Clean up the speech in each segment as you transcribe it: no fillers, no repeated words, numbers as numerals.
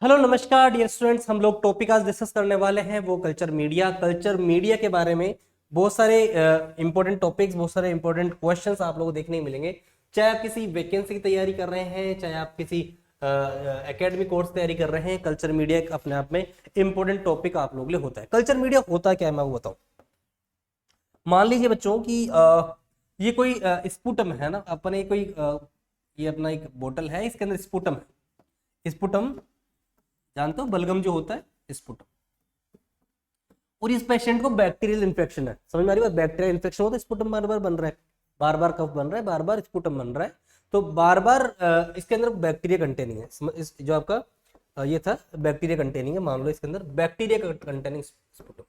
Hello नमस्कार dear students. हम लोग टॉपिक आज डिस्कस करने वाले हैं वो कल्चर मीडिया के बारे में। बहुत सारे इंपॉर्टेंट टॉपिक्स, बहुत सारे इंपॉर्टेंट क्वेश्चंस आप लोगों को देखने को मिलेंगे। चाहे आप किसी वैकेंसी की तैयारी कर रहे हैं, चाहे आप किसी एकेडमिक कोर्स तैयारी कर रहे हैं, कल्चर मीडिया अपने आप में इंपॉर्टेंट टॉपिक आप लोगों के लिए होता है। कल्चर मीडिया होता क्या है मैं वो बताऊं। मान लीजिए बच्चों की ये कोई स्पुटम है ना, अपने कोई ये अपना एक बोतल है, इसके अंदर स्पुटम है। स्पुटम जानते हो, बलगम जो होता है स्पुटम। और इस पेशेंट को बैक्टीरियल इन्फेक्शन है, समझ में आ रही है? बैक्टीरियल इन्फेक्शन होता है, स्पुटम बार बार बन रहा है, बार बार कफ बन रहा है, बार बार स्पुटम बन रहा है। तो बार बार इसके अंदर बैक्टीरिया कंटेनिंग है। इस जो आपका ये था बैक्टीरिया कंटेनिंग है, मान लो इसके अंदर bacteria containing sputum.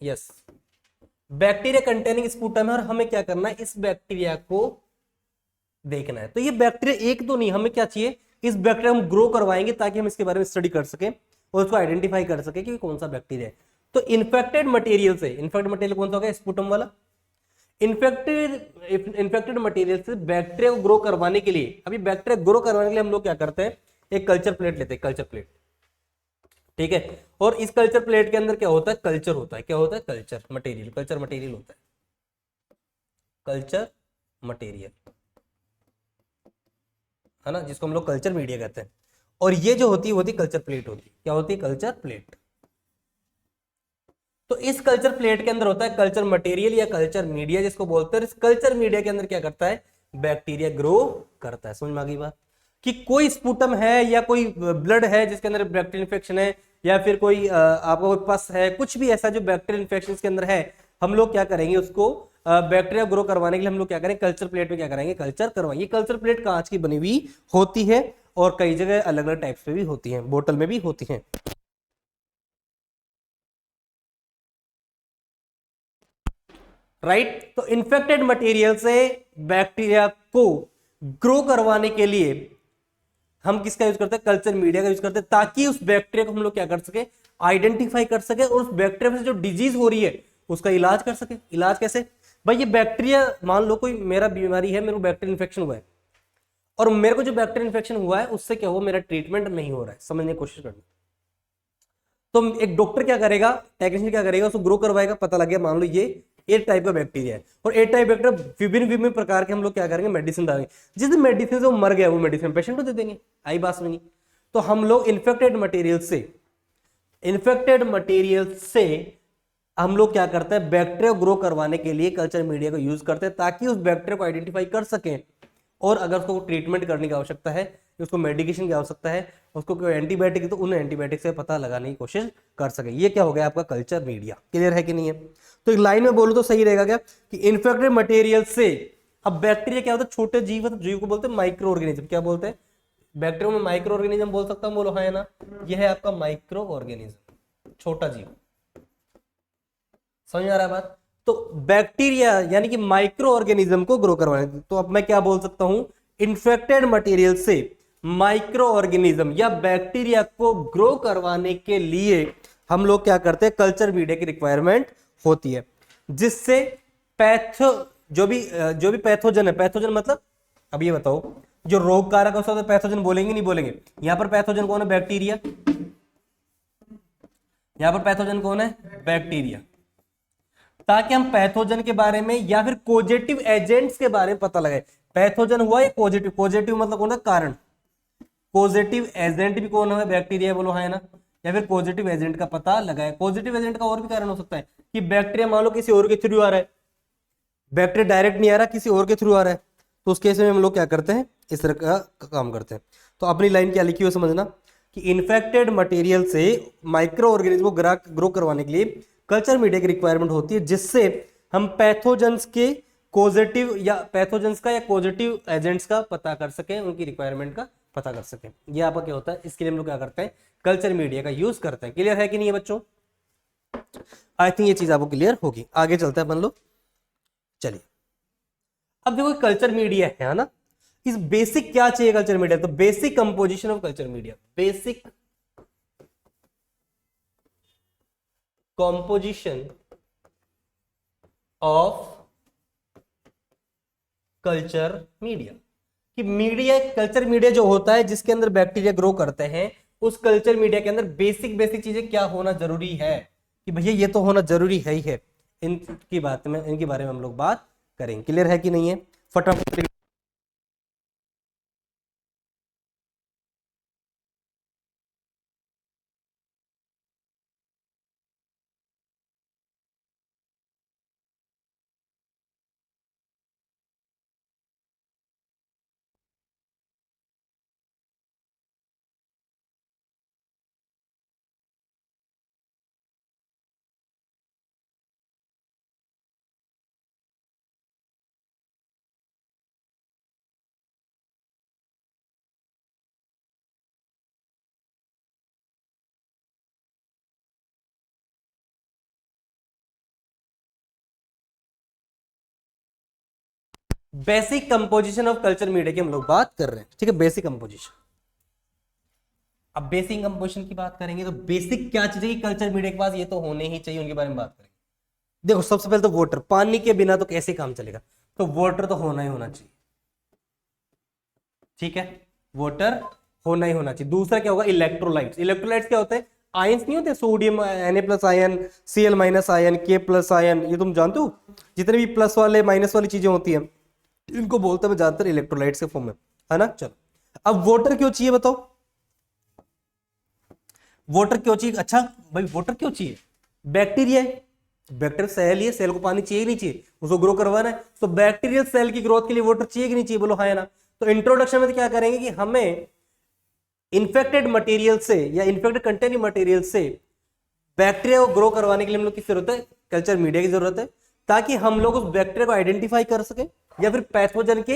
Yes, bacteria containing sputum है और हमें क्या करना है, इस बैक्टीरिया को देखना है। तो ये बैक्टीरिया एक तो नहीं, हमें क्या चाहिए, इस बैक्टीरिया हम ग्रो करवाएंगे ताकि हम इसके बारे में स्टडी कर सकें और उसको आइडेंटिफाई कर सके कि कौन सा बैक्टीरिया है। तो इन्फेक्टेड मटेरियल से, इन्फेक्टेड मटेरियल कौन सा होगा, स्पुटम वाला। इन्फेक्टेड मटेरियल से बैक्टीरिया को ग्रो करवाने के लिए, अभी बैक्टीरिया ग्रो करवाने के लिए हम लोग क्या करते हैं, एक कल्चर प्लेट लेते हैं, कल्चर प्लेट। ठीक है, और इस कल्चर प्लेट के अंदर क्या होता है, कल्चर होता है। क्या होता है, कल्चर मटेरियल, कल्चर मटेरियल होता है, कल्चर मटेरियल है ना, जिसको हम लोग कल्चर मीडिया कहते हैं। और ये जो होती है वो होती कल्चर प्लेट होती है। क्या होती है, कल्चर प्लेट। तो इस कल्चर प्लेट के अंदर होता है कल्चर मटेरियल या कल्चर मीडिया जिसको बोलते हैं। इस कल्चर मीडिया के अंदर क्या करता है, बैक्टीरिया ग्रो करता है। समझ में आ गई बात, कि कोई स्पुटम है या कोई ब्लड है जिसके अंदर बैक्टीरियल इन्फेक्शन है, या फिर कोई आपका कोई पस है, कुछ भी ऐसा जो बैक्टीरियल इन्फेक्शन के अंदर है, हम लोग क्या करेंगे, उसको बैक्टीरिया ग्रो करवाने के लिए हम लोग क्या करेंगे, कल्चर प्लेट में क्या करेंगे, कल्चर करवाएंगे। कल्चर प्लेट कांच की बनी हुई होती है और कई जगह अलग अलग टाइप्स में भी होती हैं, बोतल में भी होती हैं। राइट, तो इन्फेक्टेड मटेरियल से बैक्टीरिया को ग्रो करवाने के लिए हम किसका यूज करते हैं, कल्चर मीडिया का यूज करते हैं, ताकि उस बैक्टीरिया को हम लोग क्या कर सके, आइडेंटिफाई कर सके और उस बैक्टीरिया से जो डिजीज हो रही है उसका इलाज कर सके। इलाज कैसे भाई, ये बैक्टीरिया, मान लो कोई मेरा बीमारी है, मेरे को बैक्टीरियल इन्फेक्शन हुआ है, और मेरे को जो बैक्टीरियल इन्फेक्शन हुआ है उससे क्या हुआ, मेरा ट्रीटमेंट नहीं हो रहा है, समझने की कोशिश करना। तो एक डॉक्टर क्या करेगा, टेक्नीशियन क्या करेगा, उसको ग्रो करवाएगा, पता लग गया मान लो ये ए टाइप का बैक्टीरिया है, और ए टाइप बैक्टीरिया विभिन्न विभिन्न प्रकार के हम लोग क्या करेंगे, मेडिसिन डालेंगे। जिस दिन मेडिसिन से वो मर गया, वो मेडिसिन पेशेंट को दे देंगे, आई बात में नहीं। तो हम लोग इन्फेक्टेड मटेरियल से हम लोग क्या करते हैं, बैक्टीरिया ग्रो करवाने के लिए कल्चर मीडिया को यूज करते हैं, ताकि उस बैक्टीरिया को आइडेंटिफाई कर सकें, और अगर उसको ट्रीटमेंट करने की आवश्यकता है, उसको मेडिकेशन की आवश्यकता है, उसको कोई एंटीबायोटिक, तो उन एंटीबायोटिक से पता लगाने की कोशिश कर सके। ये क्या हो गया आपका कल्चर मीडिया। क्लियर है कि नहीं है? तो एक लाइन में बोलूं तो सही रहेगा क्या, कि इन्फेक्टेड मटेरियल से, अब बैक्टीरिया क्या होता है, छोटे जीव, तो जीव को बोलते हैं माइक्रो ऑर्गेनिज्म। क्या बोलते हैं, बैक्टीरिया में माइक्रो ऑर्गेनिज्म बोल सकता हूं, बोलो हाँ है ना, यह है आपका माइक्रो ऑर्गेनिज्म, छोटा जीव। समझ आ रहा है बात? तो बैक्टीरिया यानी कि माइक्रो ऑर्गेनिज्म को ग्रो करवाने, तो अब मैं क्या बोल सकता हूं, इन्फेक्टेड मटेरियल से माइक्रो ऑर्गेनिज्म या बैक्टीरिया को ग्रो करवाने के लिए हम लोग क्या करते हैं, कल्चर मीडिया की रिक्वायरमेंट होती है, जिससे पैथो जो भी पैथोजन है, पैथोजन मतलब, अब ये बताओ, जो रोग कारक है पैथोजन बोलेंगे नहीं बोलेंगे? यहां पर पैथोजन कौन है, बैक्टीरिया। यहां पर पैथोजन कौन है, बैक्टीरिया। ताकि हम पैथोजन के बारे में या फिर पॉजिटिव एजेंट्स के बारे में पता लगाए। पैथोजन हुआ या पॉजिटिव, पॉजिटिव मतलब कौन है, कारण। पॉजिटिव एजेंट भी कौन है, बैक्टीरिया, बोलो है ना। या फिर पॉजिटिव एजेंट का पता लगाए। पॉजिटिव एजेंट का और भी कारण हो सकता है कि बैक्टीरिया मान लो किसी और के थ्रू आ रहा है, बैक्टीरिया डायरेक्ट नहीं आ रहा, किसी और के थ्रू आ रहा है, तो उस केस में हम लोग क्या करते हैं, इस तरह का काम करते हैं। तो अपनी लाइन क्या लिखी हो समझना, कि इन्फेक्टेड मटेरियल से माइक्रो ऑर्गेनिज्म को ग्रो करवाने के लिए कल्चर मीडिया की रिक्वायरमेंट होती है, जिससे हम पैथोजेंस के पॉजिटिव या पैथोजेंस का या पॉजिटिव एजेंट्स का पता कर सकें, उनकी रिक्वायरमेंट का पता कर सकें। ये आपका क्या होता है, इसके लिए हम लोग क्या करते हैं, कल्चर मीडिया का यूज करते हैं। क्लियर है कि नहीं है बच्चों? आई थिंक ये चीज आपको क्लियर होगी। आगे चलते हैं अपन लोग, चलिए। अब देखो कल्चर मीडिया है ना, इस बेसिक क्या चाहिए कल्चर मीडिया, तो basic composition of culture media, basic composition of culture media. कि मीडिया, कल्चर मीडिया जो होता है जिसके अंदर बैक्टीरिया ग्रो करते हैं, उस कल्चर मीडिया के अंदर बेसिक बेसिक चीजें क्या होना जरूरी है, कि भैया ये तो होना जरूरी है ही है। इनकी बात में, इनके बारे में हम लोग बात करेंगे। क्लियर है कि नहीं है? फटाफट। Basic composition of culture media की हम लोग बात कर रहे हैं, ठीक है, बेसिक कंपोजिशन। अब बेसिक कंपोजिशन की बात करेंगे तो बेसिक क्या चीज है कि कल्चर मीडिया के पास ये तो होने ही चाहिए, उनके बारे में बात करेंगे। देखो सबसे पहले तो वाटर, पानी के बिना तो कैसे काम चलेगा, तो वाटर तो होना ही होना चाहिए, ठीक है, वाटर होना ही होना चाहिए। दूसरा क्या होगा, इलेक्ट्रोलाइट्स। इलेक्ट्रोलाइट्स क्या होते हैं, आयंस नहीं होते, sodium Na+ ion, Cl- ion, K+ ion, ये तुम जानते हो, जितने भी प्लस वाले माइनस वाली चीजें होती हैं इनको बोलते हैं ज्यादातर इलेक्ट्रोलाइट्स के फॉर्म में, है ना। चलो अब वाटर क्यों चाहिए बताओ, वाटर क्यों चाहिए? अच्छा भाई वाटर क्यों चाहिए, बैक्टीरिया है, बैक्टीरियल सेल ही है, सेल को पानी चाहिए नहीं चाहिए, उसको ग्रो करवाना है, तो बैक्टीरियल सेल की ग्रोथ के लिए वाटर चाहिए कि नहीं चाहिए, बोलो हाँ या ना। तो इंट्रोडक्शन में तो क्या करेंगे कि हमें इन्फेक्टेड मटेरियल से या इन्फेक्टेड कंटेनिंग मटेरियल से बैक्टीरिया को ग्रो करवाने के लिए हम लोग किसकी जरूरत है, कल्चर मीडिया की जरूरत है, ताकि हम लोग उस बैक्टीरिया को आइडेंटिफाई कर सके या फिर पैथोजन के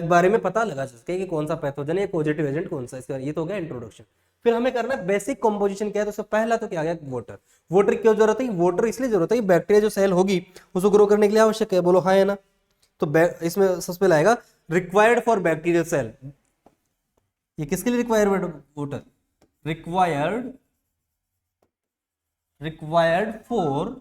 बारे में पता लगा सके कि कौन सा पैथोजन है, पॉजिटिव एजेंट कौन सा। इसका ये तो हो गया इंट्रोडक्शन। फिर हमें करना है बेसिक कंपोजिशन क्या है, तो सबसे पहला तो क्या आ गया, वाटर। वाटर क्यों जरूरत है, वाटर इसलिए जरूरत है कि बैक्टीरिया जो सेल होगी उसको ग्रो करने के लिए आवश्यक है, बोलो हाँ या ना। तो इसमें सबसे पहले आएगा रिक्वायर्ड फॉर बैक्टीरियल सेल। ये किसके लिए required water, required for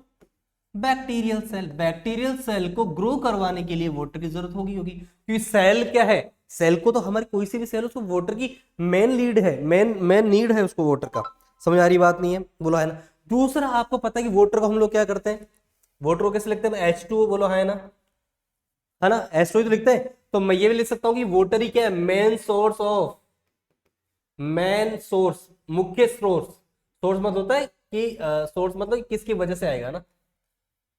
bacterial cell. Bacterial cell को ग्रो करवाने के लिए वाटर की जरूरत होगी क्योंकि सेल क्या है, सेल को तो हमारी कोई सी भी सेल उसको वाटर की मेन लीड है, मेन नीड है उसको वाटर का। समझ आ रही बात नहीं है, बोलो है ना। दूसरा आपको पता है कि वाटर को हम लोग क्या करते हैं, वाटर को कैसे लिखते हैं, H2O, बोलो है ना, है ना, H2O तो लिखते हैं। तो मैं ये भी लिख सकता हूँ कि वाटर ही क्या है, मेन सोर्स, मुख्य सोर्स। सोर्स मतलब होता है कि सोर्स मतलब किसकी वजह से आएगा ना,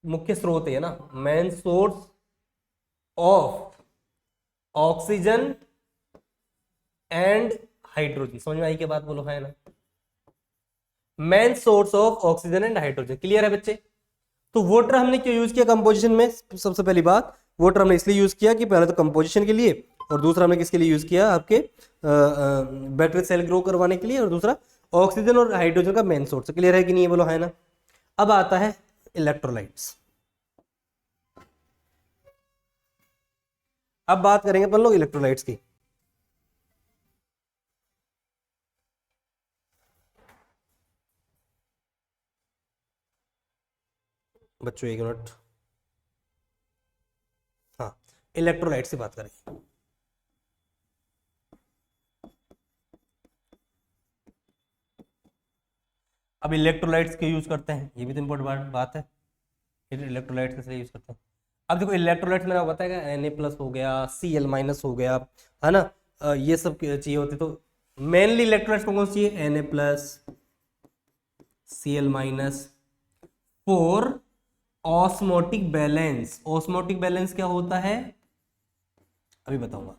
मुख्य स्रोत है ना, main source of oxygen and hydrogen. समझ में आई के बात, बोलो है ना, main source of oxygen and hydrogen. Clear है बच्चे। तो वाटर हमने क्यों यूज किया कंपोजिशन में, सबसे पहली बात वाटर हमने इसलिए यूज किया कि पहले तो कंपोजिशन के लिए, और दूसरा हमने किसके लिए यूज किया, आपके बैक्टीरियल सेल ग्रो करवाने के लिए, और दूसरा ऑक्सीजन और हाइड्रोजन का मेन सोर्स। क्लियर है कि नहीं, बोलो है ना। अब आता है इलेक्ट्रोलाइट्स। अब बात करेंगे अपन लोग इलेक्ट्रोलाइट्स की। बच्चों एक मिनट, हाँ, इलेक्ट्रोलाइट से बात करेंगे। अब इलेक्ट्रोलाइट्स क्यों यूज करते हैं, ये भी तो इंपॉर्टेंट बात है, इलेक्ट्रोलाइट्स कैसे यूज करते हैं। अब देखो इलेक्ट्रोलाइट्स मैंने बताया Na+ हो गया, Cl- हो गया, है ना, ये सब चाहिए होते। तो मेनली इलेक्ट्रोलाइट्स कौन सी चाहिए, Na+, Cl- for osmotic balance. Osmotic balance क्या होता है, अभी बताऊंगा।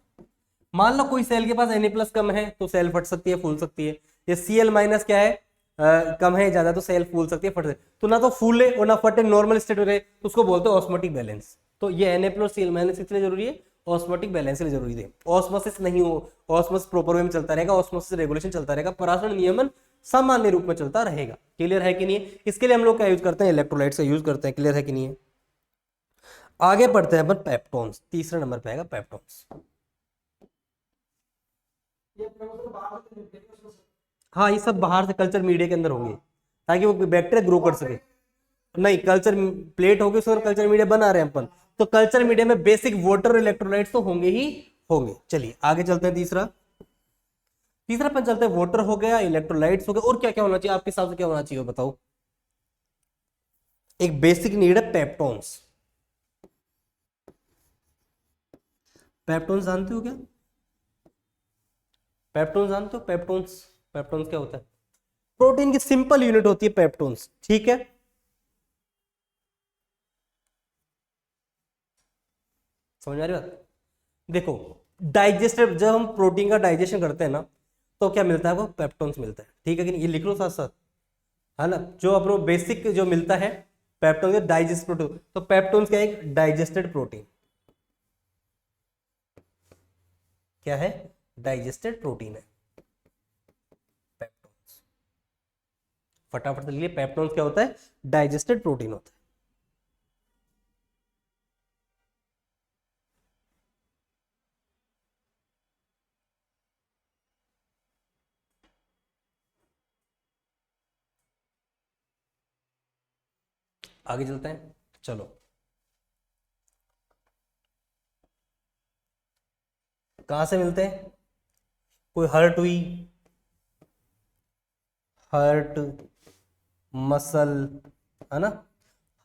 मान लो कोई सेल के पास Na+ कम है तो सेल फट सकती है, फूल सकती है। ये Cl- क्या है, कम है ज्यादा, तो सेल फूल सकती है, फट सकती है। तो ना तो फूले और ना फटे, नॉर्मल स्टेट में रहे, तो उसको बोलते हैं ऑस्मोटिक बैलेंस। तो ये Na+ Cl- इसलिए जरूरी है, ऑस्मोटिक बैलेंस के लिए जरूरी है। ऑस्मोसिस नहीं हो, ऑस्मोसिस प्रॉपर वे में चलता रहेगा, ऑस्मोसिस रेगुलेशन चलता रहेगा, परासरण नियमन सामान्य रूप में चलता रहेगा। क्लियर है कि नहीं है। इसके लिए हम लोग क्या यूज करते हैं, इलेक्ट्रोलाइट्स का यूज करते हैं। क्लियर है कि नहीं है। आगे बढ़ते हैं अपन पेप्टोन्स, तीसरे नंबर पे आएगा पेप्टोन्स। हाँ ये सब बाहर से कल्चर मीडिया के अंदर होंगे ताकि वो बैक्टीरिया ग्रो कर सके। नहीं, कल्चर प्लेट होगी, उसमें कल्चर मीडिया बना रहे हैं अपन, तो कल्चर मीडिया में बेसिक वाटर इलेक्ट्रोलाइट्स तो होंगे ही होंगे। चलिए आगे चलते हैं। तीसरा तीसरा अपन चलते हैं, वाटर हो गया, इलेक्ट्रोलाइट्स हो गए, और क्या क्या होना चाहिए आपके हिसाब से, क्या होना चाहिए बताओ। एक बेसिक नीड है पेप्टोन्स। पेप्टोन्स जानते हो क्या? पेप्टोन्स जानते हो? पेप्टोन्स, पेप्टोन्स क्या होता है? प्रोटीन की सिंपल यूनिट होती है पेप्टोन्स, ठीक है। समझ आ रही बात? देखो, डाइजेस्टिव, जब हम प्रोटीन का डाइजेशन करते हैं ना, तो क्या मिलता है? वो पेप्टोन्स मिलता है, ठीक है कि नहीं? ये लिख लो साथ साथ, है ना। जो अपनो बेसिक जो मिलता है पेप्टोन, डाइजेस्ट प्रोटीन, तो पेप्टोन्स क्या है? एक डाइजेस्टेड प्रोटीन। क्या है? डाइजेस्टेड प्रोटीन है पेप्टोन्स। फटाफट से लिए, पेप्टोन्स क्या होता है? डाइजेस्टेड प्रोटीन होता है। आगे चलते हैं, चलो। कहां से मिलते हैं? कोई हर्ट हुई, हर्ट, मसल, है ना।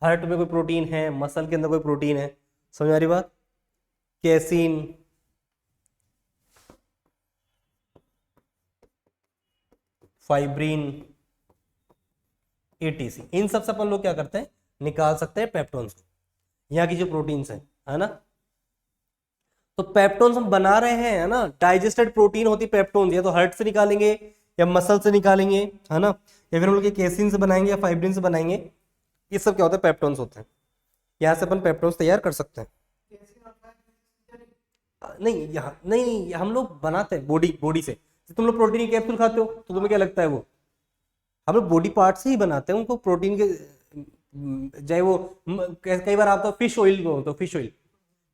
हर्ट में कोई प्रोटीन है, मसल के अंदर कोई प्रोटीन है, समझ आ रही बात? कैसीन, फाइब्रिन, एटीसी, इन सब से अपन लोग क्या करते हैं? निकाल सकते हैं पेप्टोन्स को, यहाँ की जो प्रोटीन्स है ना। तो पेप्टोन्स हम बना रहे हैं, है ना। डाइजेस्टेड प्रोटीन होती पेप्टोन्स, या तो हर्ट से निकालेंगे, या मसल से निकालेंगे, है ना, या फिर हम लोग केसिन से बनाएंगे, या फाइब्रिन से बनाएंगे। ये सब क्या होता है? पेप्टोन्स होते हैं। यहाँ से अपन पेप्टोन्स तैयार कर सकते हैं। नहीं, यहाँ नहीं, नहीं, हम लोग बनाते हैं बॉडी बॉडी से। तुम लोग प्रोटीन की कैप्सूल खाते हो, तो तुम्हें क्या लगता है? वो हम लोग बॉडी पार्ट से ही बनाते हैं उनको, प्रोटीन के। चाहे वो कई बार आता है फिश ऑयल में, होता है फिश ऑयल,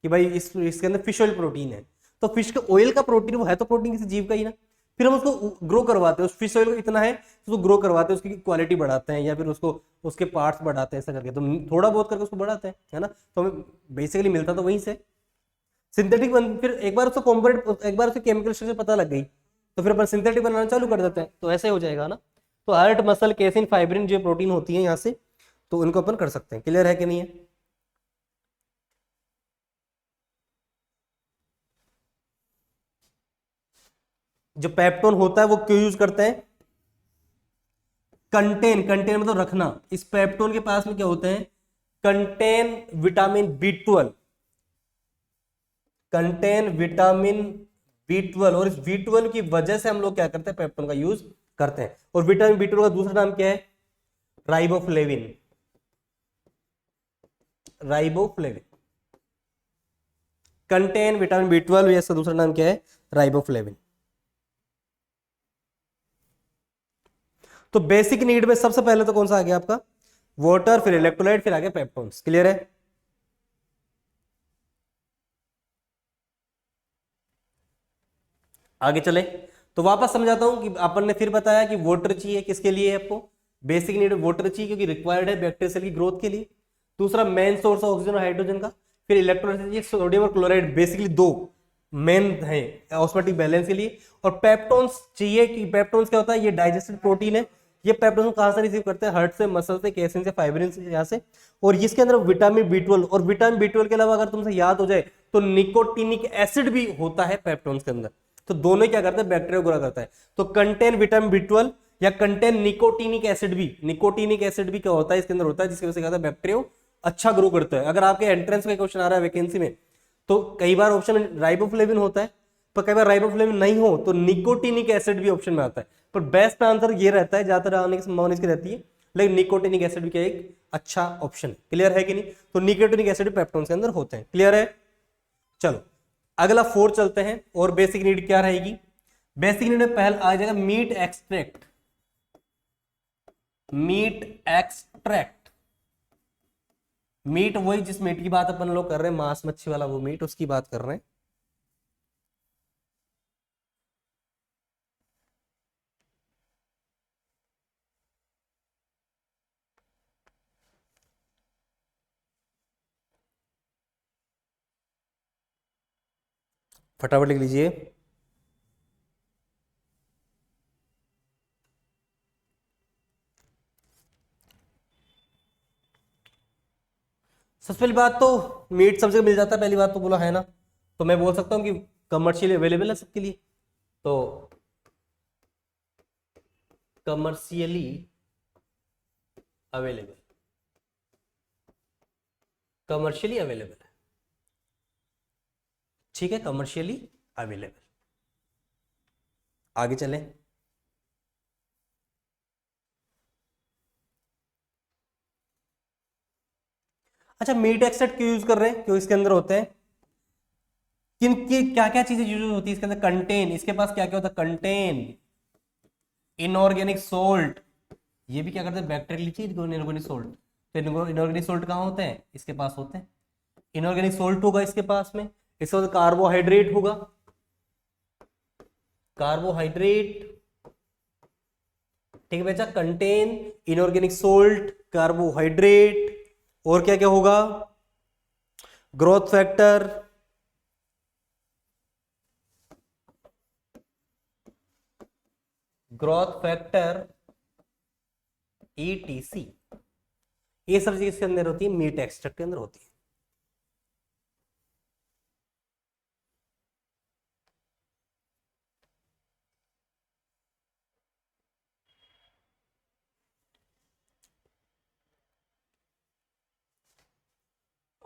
कि भाई इसके अंदर फिश ऑयल प्रोटीन है। तो फिश के ऑयल का प्रोटीन, वो है तो प्रोटीन किसी जीव का ही ना। फिर हम उसको ग्रो करवाते हैं, उस फिश ऑयल को इतना है तो उसको ग्रो करवाते हैं, उसकी क्वालिटी बढ़ाते हैं, या फिर उसको उसके पार्ट्स बढ़ाते हैं, ऐसा करके तो थोड़ा बहुत करके उसको बढ़ाते हैं, है ना। तो हमें बेसिकली मिलता तो वहीं से सिंथेटिक बन, फिर एक बार उसको कॉम्पोनेंट, एक बार उसके केमिकल स्ट्रक्चर पता लग गई, तो फिर अपन सिंथेटिक बनाना चालू कर देते हैं, तो ऐसे हो जाएगा ना। तो हार्ट, मसल, केसिन, फाइब्रिन जो प्रोटीन होती है यहाँ से, तो उनको अपन कर सकते हैं। क्लियर है कि नहीं है? जो पेप्टोन होता है वो क्यों यूज करते हैं? कंटेन, कंटेन मतलब रखना। इस पेप्टोन के पास में क्या होते हैं? Contain vitamin B 12, contain vitamin B 12, और इस बी 12 की वजह से हम लोग क्या करते हैं? पेप्टोन का यूज करते हैं। और विटामिन बी 12 का दूसरा नाम क्या है? Riboflavin, riboflavin. Contain vitamin B 12, इसका दूसरा नाम क्या है? राइबोफ्लेविन। तो बेसिक नीड में सबसे पहले तो कौन सा आ गया आपका? वाटर, फिर इलेक्ट्रोलाइट, फिर आ गया पेप्टोन्स। क्लियर है? आगे चले तो वापस समझाता हूं कि अपन ने फिर बताया कि वाटर चाहिए, किसके लिए आपको? बेसिक नीड वाटर चाहिए, क्योंकि रिक्वायर्ड है बैक्टीरियल सेल की ग्रोथ के लिए। दूसरा मेन सोर्स ऑक्सीजन और हाइड्रोजन का। फिर इलेक्ट्रोलाइट चाहिए, सोडियम और क्लोराइड, बेसिकली दो मेन है ऑस्मोटिक बैलेंस के लिए। और पेप्टोन्स चाहिए, कि पेप्टोन्स क्या होता है? ये डाइजेस्टेड प्रोटीन है। ये पेप्टोन कहां से रिसीव करते हैं? हर्ट से, मसल से, कैसिन से, फाइब्रिन से, यहाँ से। और इसके अंदर विटामिन बी 12, और विटामिन बी 12 के अलावा अगर तुमसे याद हो जाए तो निकोटिनिक एसिड भी होता है पेप्टोन्स के अंदर। तो दोनों क्या करते हैं? बैक्टीरिया ग्रो करता है। तो कंटेन विटामिन बी 12 या कंटेन निकोटिनिक एसिड भी, निकोटिनिक एसिड भी क्या होता है? इसके अंदर होता है, जिसकी वजह से क्या होता है? बैक्टीरिया अच्छा ग्रो करता है। अगर आपके एंट्रेंस में क्वेश्चन आ रहा है वैकेंसी में, तो कई बार ऑप्शन में राइबोफ्लेविन होता है, पर कई बार राइबोफ्लेविन नहीं हो तो निकोटिनिक एसिड भी ऑप्शन में आता है। पर बेस्ट आंसर ये रहता है, ज्यादातर आने की संभावना इसकी रहती है, लेकिन निकोटिनिक एसिड भी क्या एक अच्छा ऑप्शन है। क्लियर है कि नहीं? तो निकोटिनिक एसिड पेप्टोन के अंदर होते हैं। क्लियर है? चलो अगला 4 चलते हैं। और बेसिक नीड क्या रहेगी? बेसिक नीड में पहले आ जाएगा meat extract, meat extract. Meat वही जिस मीट की बात अपन लोग कर रहे हैं, मांस मच्छी वाला वो मीट, उसकी बात कर रहे हैं। फटाफट लिख लीजिए। सबसे पहली बात तो मीट सब जगह मिल जाता है, पहली बात तो बोला है ना, तो मैं बोल सकता हूं कि कमर्शियली अवेलेबल है सबके लिए। तो कमर्शियली अवेलेबल, कमर्शियली अवेलेबल है, ठीक है, कमर्शियली अवेलेबल। आगे चलें। अच्छा, मीट एक्सट्रैक्ट क्यों यूज कर रहे हैं, क्यों इसके अंदर होते हैं, किन की क्या क्या चीजें यूज होती है इसके अंदर, कंटेन, इसके पास क्या क्या होता है, कंटेन इनऑर्गेनिक सोल्ट, ये भी क्या करते हैं, बैक्टीरियल चीज इनऑर्गेनिक सोल्ट। तो इनऑर्गेनिक सोल्ट कहाँ होते हैं, इसके पास होते हैं, इनऑर्गेनिक सोल्ट होगा इसके पास में, इसके बाद कार्बोहाइड्रेट होगा, कार्बोहाइड्रेट, ठीक है बच्चा, कंटेन इनऑर्गेनिक सोल्ट, कार्बोहाइड्रेट, और क्या क्या होगा, growth factor, growth factor, ETC, ये सब चीज इसके अंदर होती है, मीट एक्सट्रैक्ट के अंदर होती है।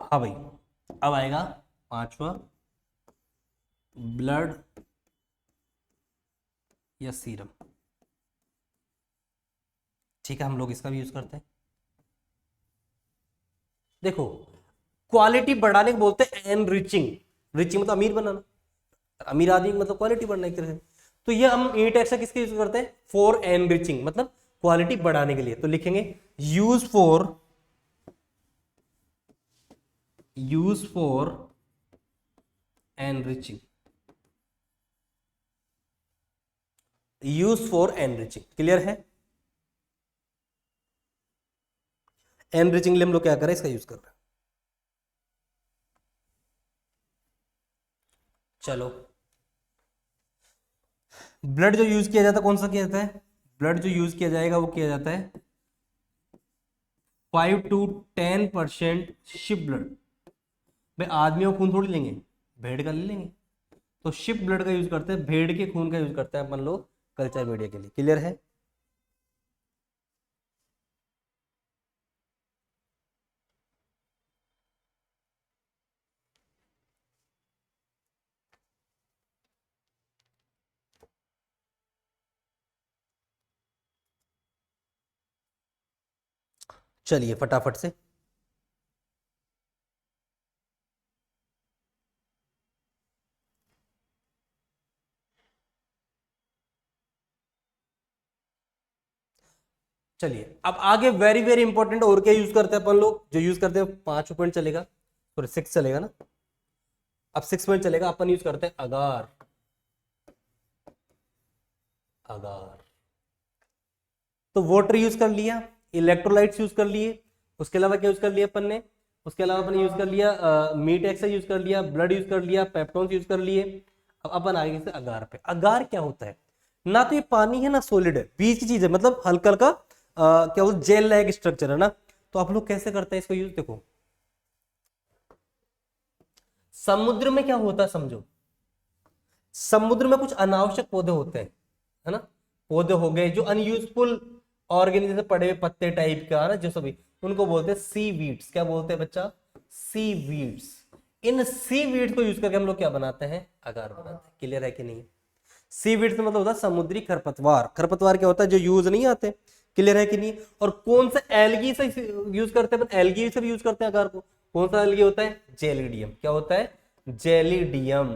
हाँ भाई, अब आएगा पांचवा, ब्लड या सीरम, ठीक है, हम लोग इसका भी यूज करते हैं। देखो, क्वालिटी बढ़ाने को बोलते हैं एनरिचिंग, रिचिंग मतलब अमीर बनाना, अमीर आदमी मतलब क्वालिटी बढ़ना एक तरह से। तो ये हम ईट एक्स्ट्रा किसके यूज करते हैं, फॉर एनरिचिंग, मतलब क्वालिटी बढ़ाने के लिए। तो लिखेंगे use for enriching, use for enriching, clear है। एनरिचिंग लिए हम लोग क्या करें, इसका यूज कर रहे हैं। चलो, ब्लड जो यूज किया जाता है कौन सा किया जाता है, ब्लड जो यूज किया जाएगा वो किया जाता है 5 to 10% शिप ब्लड। भाई आदमियों का खून थोड़ी लेंगे, भेड़ का ले लेंगे, तो शिप ब्लड का यूज करते हैं, भेड़ के खून का यूज करते हैं अपन लोग कल्चर मीडिया के लिए, क्लियर है। चलिए फटाफट से, चलिए अब आगे वेरी वेरी इंपॉर्टेंट, और क्या यूज करते हैं अपन लोग, जो यूज करते हैं 5 पॉइंट चलेगा, सॉरी 6 चलेगा ना, अब 6 पॉइंट चलेगा, अपन यूज करते हैं अगार, अगार। तो वाटर यूज कर लिया, इलेक्ट्रोलाइट्स यूज कर लिए, उसके अलावा क्या यूज कर लिया अपन ने, उसके अलावा अपन यूज कर लिया मीट एक्सा यूज कर लिया, ब्लड यूज कर लिया, पेप्टोन्स यूज कर लिए। अब अपन आगे से अगार पे। अगार क्या होता है, ना तो ये पानी है ना सॉलिड है, बीच की चीज है, मतलब हल्का हल्का क्या बोलते जेल लाइक स्ट्रक्चर है ना। तो आप लोग कैसे करते हैं इसको यूज, देखो समुद्र में क्या होता है समझो, समुद्र में कुछ अनावश्यक पौधे होते हैं, है ना, पौधे हो गए जो अनयूजफुल ऑर्गेनिज्म पड़े हुए पत्ते टाइप का ना, जो सभी उनको बोलते हैं सी वीड्स। क्या बोलते हैं बच्चा, सी वीड्स। इन सी वीड्स को यूज करके हम लोग क्या बनाते हैं, अगार बनाते हैं, क्लियर है कि नहीं। सी वीड्स मतलब होता है समुद्री खरपतवार, खरपतवार क्या होता है जो यूज नहीं आते, क्लियर है कि नहीं। और कौन सा एल्गी से यूज करते हैं, एल्गी से भी यूज करते हैं अगार को। कौन सा एल्गी होता है, जेलिडियम। क्या होता है, जेलिडियम।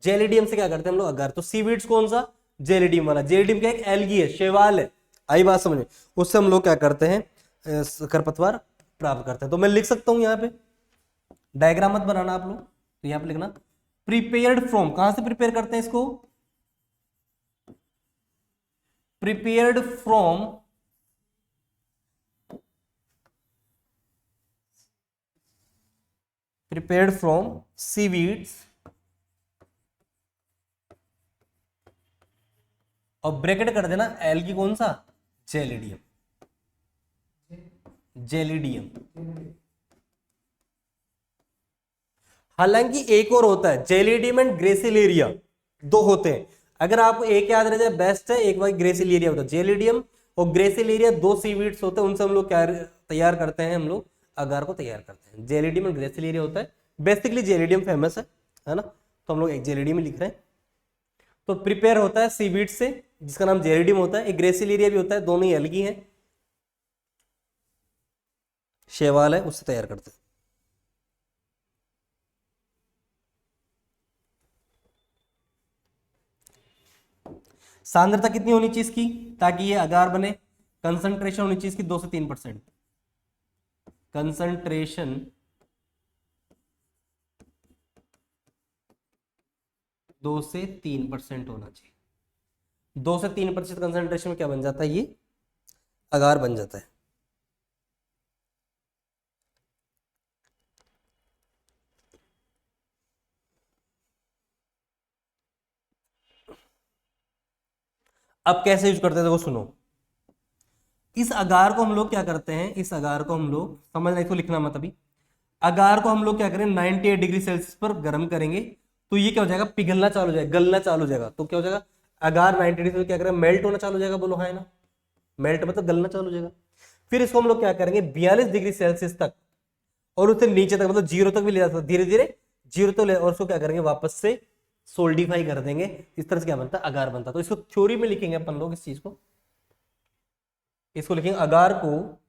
जेलिडियम से क्या करते हैं हम लोग अगार। तो सीवीड्स कौन सा, जेलिडियम वाला। जेलिडियम क्या है, एल्गी है, शैवाल है, आई बात समझ में। उससे हम लोग क्या करते हैं, खरपतवार प्राप्त करते हैं। तो मैं लिख सकता हूं यहाँ पे, डायग्राम मत बनाना आप लोग, तो यहाँ पे लिखना प्रिपेयर्ड फ्रॉम, कहां से प्रिपेयर करते हैं इसको, प्रिपेयर्ड फ्रॉम सीवीड्स और ब्रैकेट कर देना एल की कौन सा, जेलिडियम, जेलिडियम। हालांकि एक और होता है जेलिडियम एंड ग्रेसिलेरिया, दो होते हैं। अगर आपको एक याद रह जाए बेस्ट है, एक बार ग्रेसिलेरिया होता है। जेलिडियम और ग्रेसिलेरिया दो सीवीड्स होते हैं, उनसे हम लोग क्या तैयार करते हैं, हम लोग अगार को तैयार करते हैं। जेलिडियम और ग्रेसिलेरिया होता है। बेसिकली जेलिडियम फेमस है ना, तो हम लोग एक जेलिडियम ही लिख रहे हैं। तो प्रिपेयर होता है सीवीड से जिसका नाम जेलिडियम होता है। एक ग्रेसिलेरिया भी होता है, दोनों ही अलग ही है, शैवाल है, उससे तैयार करते हैं। सांद्रता कितनी होनी चाहिए इसकी ताकि ये अगार बने? कंसंट्रेशन होनी चाहिए इसकी 2 से 3%। कंसंट्रेशन 2 से 3% होना चाहिए। 2 से 3% कंसंट्रेशन में क्या बन जाता है, ये अगार बन जाता है। अब कैसे यूज करते हैं देखो सुनो। इस अगार को हम लोग क्या करते हैं, इस अगार को हम लोग समझना, इसको लिखना मत अभी। अगार को हम लोग क्या करें 98 डिग्री सेल्सियस पर गर्म करेंगे तो ये क्या हो जाएगा, पिघलना चालू हो जाएगा, गलना चालू हो जाएगा। तो क्या हो जाएगा, अगार 90 डिग्री से क्या करें, मेल्ट होना चालू हो जाएगा। बोलो हाँ है ना, मेल्ट मतलब गलना चालू हो जाएगा। फिर इसको हम लोग क्या करेंगे 42 डिग्री सेल्सियस तक और उससे नीचे तक, मतलब 0 तक भी ले जा सकते, धीरे धीरे 0 तक ले, और उसको क्या करेंगे वापस से सोल्डिफाई कर देंगे। इस तरह से क्या बनता है, अगार बनता है। तो इसको थ्योरी में लिखेंगे अपन लोग इस चीज को, इसको लिखेंगे अगार को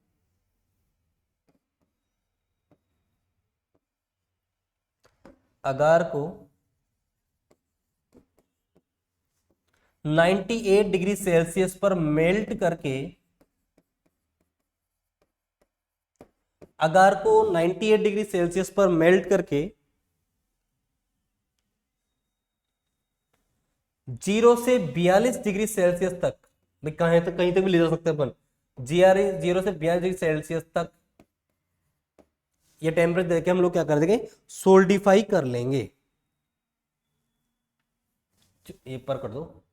अगार को 98 डिग्री सेल्सियस पर मेल्ट करके, अगार को 98 डिग्री सेल्सियस पर मेल्ट करके 0 से 42 डिग्री सेल्सियस तक, कहीं तक कहीं तक भी ले जा सकते हैं अपन, 0 से 42 डिग्री सेल्सियस तक ये टेम्परेचर देके हम लोग क्या कर देंगे, सोल्डिफाई कर लेंगे। ये पर कर दो,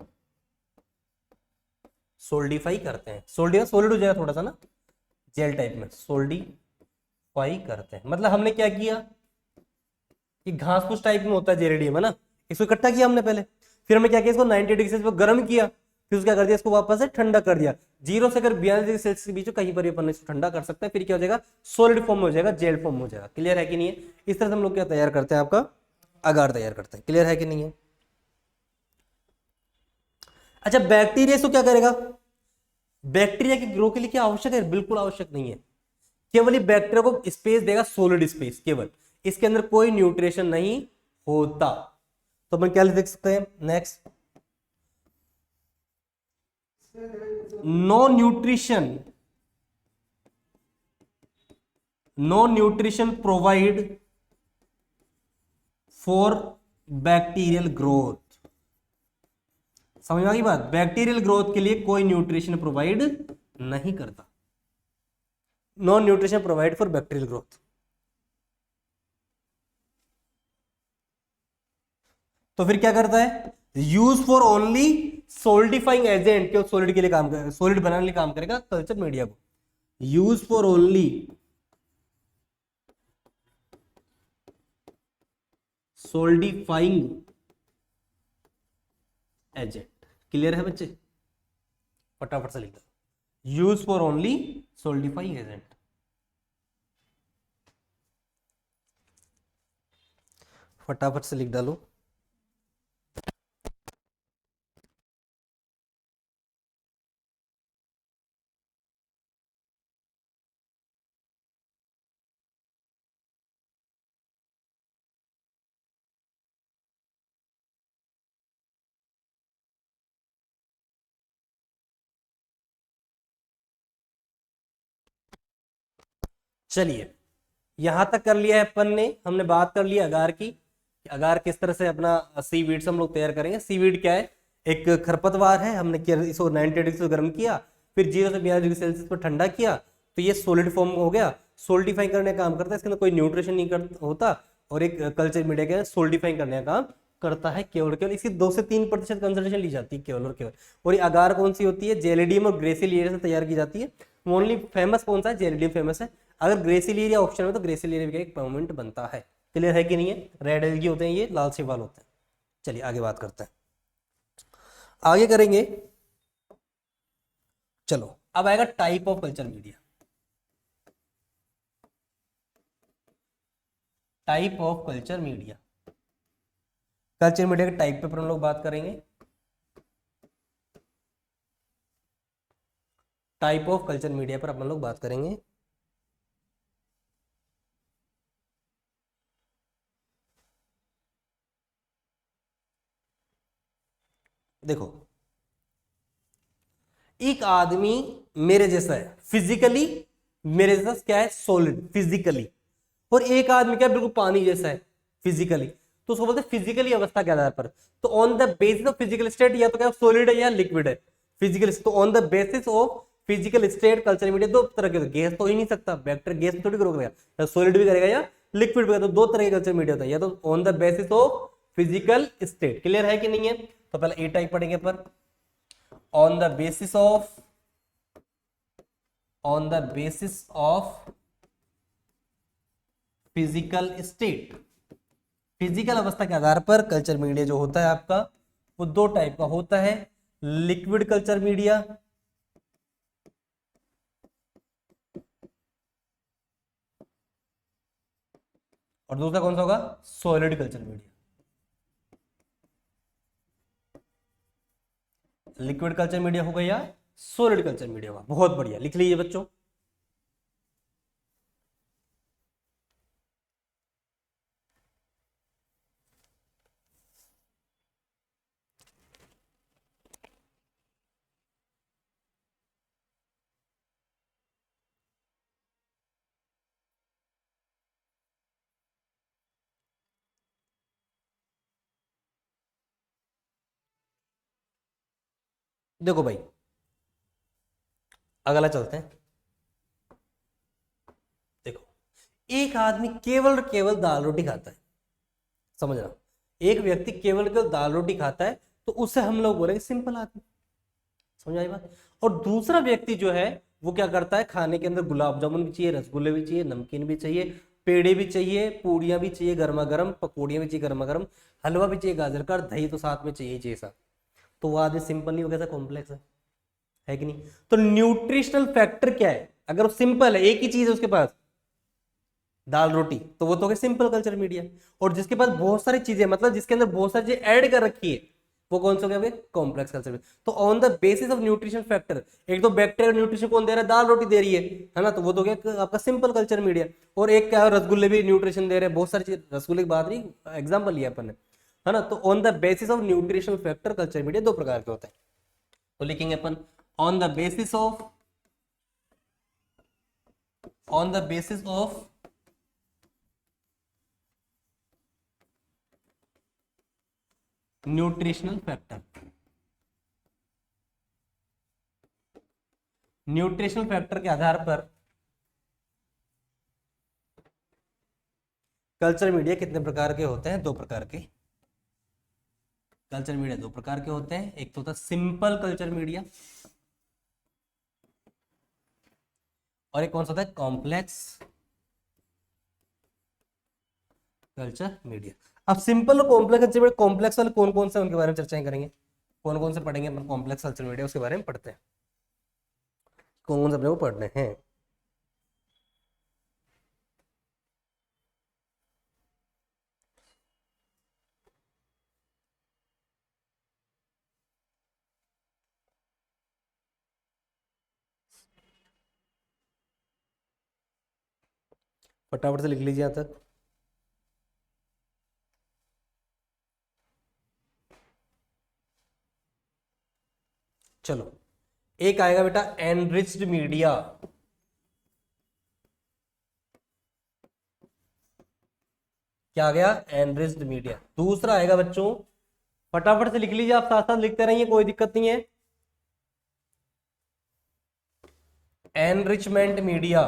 सोल्डिफाई करते हैं। सोल्डिफाई सॉलिड हो जाएगा थोड़ा सा ना, जेल टाइप में, सोल्डिफाई करते हैं। मतलब हमने क्या किया, ये घास फूस टाइप में होता है जेरेडियम है ना, इसको इकट्ठा किया हमने पहले, फिर हमने क्या किया, इसको 90 डिग्री सेल्सियस पर गर्म किया, फिर उसको क्या कर दिया, इसको वापस से ठंडा कर दिया। 0 से अगर 42 डिग्री सेल्सियस के बीच में कहीं पर अपन इसको ठंडा कर सकते हैं, फिर क्या हो जाएगा, सॉलिड फॉर्म हो जाएगा, जेल फॉर्म हो जाएगा। क्लियर है कि नहीं है? इस तरह से हम लोग क्या तैयार करते हैं, आपका अगार तैयार करते हैं। क्लियर है कि नहीं है? अच्छा बैक्टीरिया इसको क्या करेगा, बैक्टीरिया के ग्रो के लिए क्या आवश्यक है, बिल्कुल आवश्यक नहीं है। केवल ये बैक्टीरिया को स्पेस देगा, सॉलिड स्पेस, केवल इसके अंदर कोई न्यूट्रिशन नहीं होता। तो अपन क्या लिख सकते हैं, next, no nutrition provide for bacterial growth. समझ में आ गई बात, बैक्टीरियल ग्रोथ के लिए कोई न्यूट्रिशन प्रोवाइड नहीं करता, no nutrition provide for bacterial growth. तो फिर क्या करता है, use for only solidifying agent, क्यों सॉलिड के लिए काम करेगा, सॉलिड बनाने के लिए काम करेगा कल्चर मीडिया को। Use for only solidifying agent. Clear है बच्चे, फटाफट से लिख दो, use for only solidifying agent. फटाफट से लिख डालो। चलिए यहां तक कर लिया है अपन ने, हमने बात कर ली अगार की, अगार किस तरह से अपना सीवीड से हम लोग तैयार करेंगे। सीवीड क्या है, एक खरपतवार है, हमने इसको 90 डिग्री से गर्म किया, फिर 0 से 42 डिग्री सेल्सियस पर ठंडा किया, तो ये सॉलिड फॉर्म हो गया, सोल्डिफाई करने का काम करता है, इसके अंदर कोई न्यूट्रिशन नहीं होता, और एक कल्चर मीडिया का सोल्डिफाई करने का काम करता है केवल केवल, इसकी 2 से 3% कंसंट्रेशन ली जाती है केवल और केवल। और ये अगार कौन सी होती है, जेलिडियम और ग्रेसिलिएरिया से तैयार की जाती है। ओनली फेमस कौन सा है, जेलिडियम फेमस है। अगर ग्रेसिलिएरिया ऑप्शन में तो ग्रेसिलिएरिया का एक परमानेंट बनता है। क्लियर है कि नहीं है, रेड एलगी होते हैं ये, लाल सेवाल होते हैं। चलिए आगे बात करते हैं, आगे करेंगे। चलो अब आएगा type of culture media. Type of culture media, culture media के टाइप पे पर हम लोग बात करेंगे। टाइप ऑफ कल्चर मीडिया पर अपन लोग बात करेंगे। देखो, एक आदमी मेरे जैसा है फिजिकली, मेरे जैसा क्या है, सॉलिड फिजिकली, और एक आदमी क्या है, बिल्कुल पानी जैसा है फिजिकली। तो उसको बोलते हैं फिजिकली अवस्था के आधार पर। तो on the basis of physical state, या तो क्या सॉलिड है या लिक्विड है फिजिकल। तो on the basis of physical state culture media दो तरह के, गैस तो ही नहीं सकता, बैक्टीरिया गैस में थोड़ी करोगे, या सॉलिड भी करेगा या लिक्विड भी करेगा। तो दो तरह के कल्चर मीडिया होता है, या तो on the basis of physical state. Clear है कि नहीं है, तो पहले ए टाइप पढ़ेंगे पर, on the basis of physical state, physical अवस्था के आधार पर कल्चर मीडिया जो होता है आपका वो दो टाइप का होता है, लिक्विड कल्चर मीडिया और दूसरा कौन सा होगा, solid culture media. Liquid culture media होगा या सॉलिड कल्चर मीडिया होगा, बहुत बढ़िया, लिख लीजिए बच्चों। देखो भाई, अगला चलते हैं। देखो, एक आदमी केवल केवल दाल रोटी खाता है, समझना, एक व्यक्ति केवल केवल दाल रोटी खाता है तो उसे हम लोग बोलेंगे सिंपल आदमी, समझ आई बात। और दूसरा व्यक्ति जो है वो क्या करता है, खाने के अंदर गुलाब जामुन भी चाहिए, रसगुल्ले भी चाहिए, नमकीन भी चाहिए, पेड़े भी चाहिए, पूड़ियां भी चाहिए गर्मा गर्म, पकौड़ियां भी चाहिए गर्मा गर्म, हलवा भी चाहिए गाजर का, दही तो साथ में चाहिए चाहिए साथ। तो वो आदमी सिंपल नहीं हो गया, कॉम्प्लेक्स है कि नहीं। तो न्यूट्रिशनल फैक्टर क्या है, अगर वो सिंपल है, एक ही चीज है उसके पास दाल रोटी, तो वो तो है सिंपल कल्चर मीडिया। और जिसके पास बहुत सारी चीजें, मतलब जिसके अंदर बहुत सारी चीजें ऐड कर रखी है, वो कौन सा हो गया, कॉम्प्लेक्स कल्चर मीडिया। तो on the basis of nutrition factor, एक तो बैक्टीरिया न्यूट्रिशन कौन दे रहा है, दाल रोटी दे रही है ना, तो वो तो क्या आपका सिंपल कल्चर मीडिया। और एक क्या है, रसगुल्ले भी न्यूट्रिशन दे रहे हैं, बहुत सारी चीज, रसगुल्ले की बात नहीं, एग्जाम्पल लिया अपन ने, है ना। तो on the basis of nutritional factor culture media दो प्रकार के होते हैं। तो लिखेंगे अपन on the basis of nutritional factor, nutritional factor के आधार पर कल्चर मीडिया कितने प्रकार के होते हैं, दो प्रकार के कल्चर मीडिया, दो प्रकार के होते हैं। एक तो होता है सिंपल कल्चर मीडिया, और एक कौन सा होता है, कॉम्प्लेक्स कल्चर मीडिया। अब सिंपल और कॉम्प्लेक्स कल्चर मीडिया, कॉम्प्लेक्स वाले कौन कौन से, उनके बारे में चर्चाएं करेंगे, कौन कौन से पढ़ेंगे अपन कॉम्प्लेक्स कल्चर मीडिया, उसके बारे में पढ़ते हैं, कौन कौन से अपने को पढ़ने हैं। फटाफट से लिख लीजिए यहां तक। चलो, एक आएगा बेटा एनरिच्ड मीडिया, क्या आ गया, एनरिच्ड मीडिया। दूसरा आएगा बच्चों, फटाफट से लिख लीजिए, आप साथ साथ लिखते रहिए, कोई दिक्कत नहीं है, एनरिचमेंट मीडिया।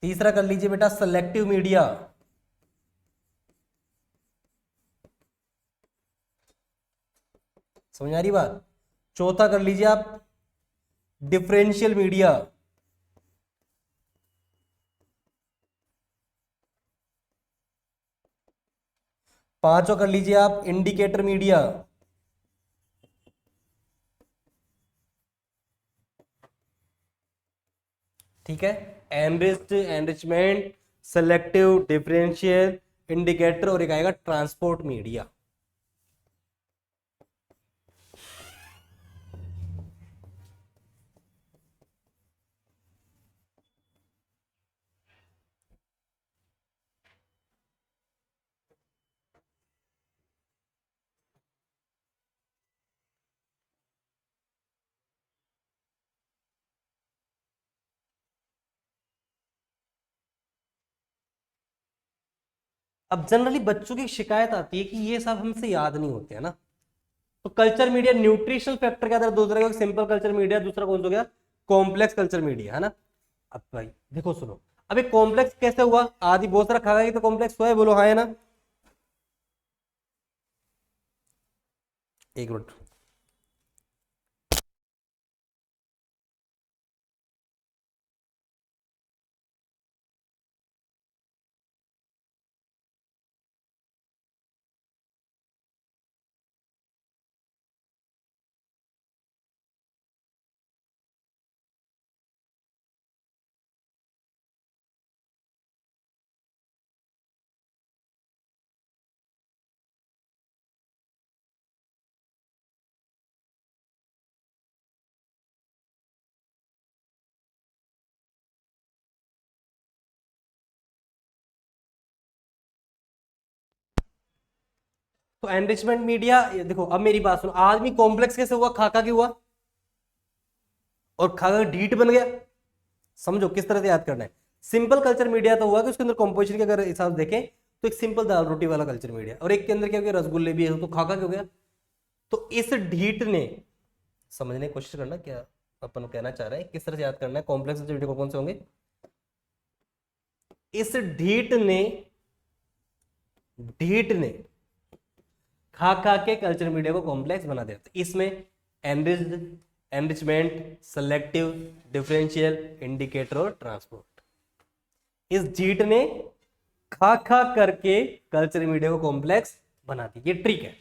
तीसरा कर लीजिए बेटा सेलेक्टिव मीडिया। समझ आ रही बात। चौथा कर लीजिए आप डिफरेंशियल मीडिया। पांचवा कर लीजिए आप इंडिकेटर मीडिया। ठीक है, enriched, enrichment, selective, differential, indicator और एक आएगा ट्रांसपोर्ट मीडिया। अब जनरली बच्चों की शिकायत आती है कि ये सब हमसे याद नहीं होते है ना। तो कल्चर मीडिया न्यूट्रिशनल फैक्टर के आधार दूसरा का सिंपल कल्चर मीडिया, दूसरा कौन सा हो गया कॉम्प्लेक्स कल्चर मीडिया, है ना। अब भाई देखो सुनो, अब एक कॉम्प्लेक्स कैसे हुआ, आदि बहुत सारा खा गया तो कॉम्प्लेक्स हुआ है, बोलो हाँ है ना। एक मिनट, तो एनरिचमेंट मीडिया, देखो अब मेरी बात सुनो, आदमी कॉम्प्लेक्स कैसे हुआ, खाका क्यों हुआ, और खाका ढीठ बन गया। समझो किस तरह से याद करना है। सिंपल कल्चर मीडिया तो हुआ कि उसके अंदर कॉम्पोजिशन के अगर हिसाब से देखें तो एक सिंपल दाल रोटी वाला कल्चर मीडिया, और एक के अंदर क्या हो गया रसगुल्ले भी है, तो खाका क्यों हो गया। तो इस ढीठ ने, समझने की कोशिश करना क्या अपन कहना चाह रहे हैं, किस तरह से याद करना है, कॉम्प्लेक्स कल्चर मीडिया कौन से होंगे। इस ढीठ ने खा खा के कल्चर मीडिया को कॉम्प्लेक्स बना दिया। इसमें enriched, enrichment, selective, differential, indicator और ट्रांसपोर्ट, इस जीट ने खा खा करके कल्चर मीडिया को कॉम्प्लेक्स बना दी। ये ट्रिक है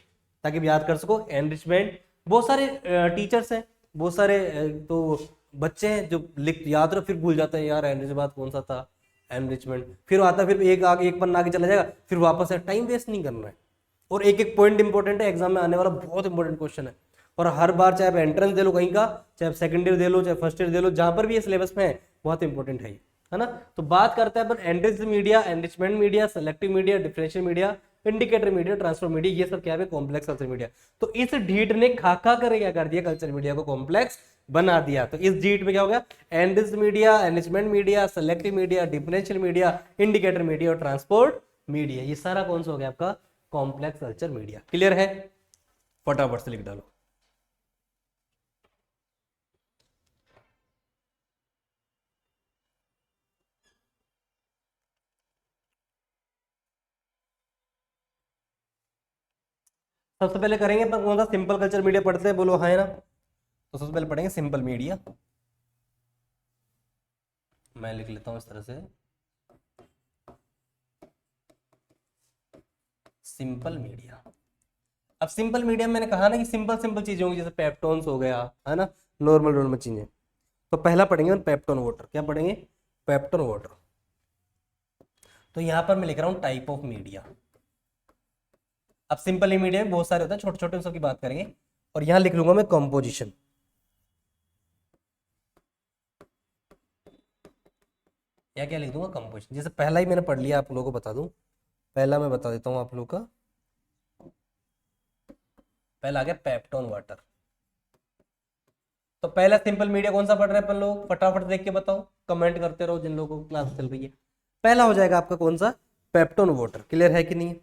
ताकि याद कर सको। एनरिचमेंट, बहुत सारे टीचर्स हैं, बहुत सारे तो बच्चे हैं जो लिख याद रख फिर भूल जाते हैं, यार एनरिच बात कौन सा था, एनरिचमेंट फिर आता, फिर एक आगे एक पन्ना आगे चला जाएगा, फिर वापस है। टाइम वेस्ट नहीं करना है, और एक एक पॉइंट इंपॉर्टेंट है, एग्जाम में आने वाला बहुत इंपॉर्टेंट क्वेश्चन है। और हर बार चाहे आप एंट्रेंस दे लो कहीं का, चाहे सेकंड ईयर दे लो, चाहे फर्स्ट ईयर दे लो, जहां पर भी ये सिलेबस में है बहुत इंपॉर्टेंट है ना। तो बात करते हैं अपन enriched media, enrichment media, selective media, differential media, indicator media, transfer media, ये सब क्या है कॉम्प्लेक्स कल्चर मीडिया। तो इस ढीठ ने खाका कर क्या कर दिया, कल्चर मीडिया को कॉम्प्लेक्स बना दिया। तो इस ढीठ में क्या हो गया, enriched media, enrichment media, selective media, differential media, indicator media और ट्रांसपोर्ट मीडिया, ये सारा कौन सा हो गया आपका कॉम्प्लेक्स कल्चर मीडिया। क्लियर है, फटाफट से लिख डालो। सबसे पहले करेंगे अपन कौन सा सिंपल कल्चर मीडिया पढ़ते हैं, बोलो हाँ है ना। तो सबसे पहले पढ़ेंगे सिंपल मीडिया, मैं लिख लेता हूं इस तरह से, सिंपल मीडिया। अब सिंपल मीडिया मैंने कहा ना कि सिंपल सिंपल चीजें होंगी, जैसे पेप्टोन्स हो गया है ना, नॉर्मल नॉर्मल चीजें। तो पहला पढ़ेंगे पेप्टोन वाटर, क्या पढ़ेंगे पेप्टोन वाटर। तो यहां पर मैं लिख रहा हूं टाइप ऑफ मीडिया। अब सिंपल मीडिया में बहुत सारे होते हैं, छोटे छोटे उन सबकी बात करेंगे। और यहां लिख लूंगा मैं कॉम्पोजिशन, या क्या लिख दूंगा कंपोजिशन। जैसे पहला ही मैंने पढ़ लिया, आप लोगों को बता दूं, पहला मैं बता देता हूं आप लोगों का। पहला आ गया पेप्टोन वाटर। तो पहला सिंपल मीडिया कौन सा पढ़ रहे हैं अपन लोग, फटाफट देख के बताओ, कमेंट करते रहो जिन लोगों को क्लास चल रही है। पहला हो जाएगा आपका कौन सा, पेप्टोन वाटर। क्लियर है कि नहीं।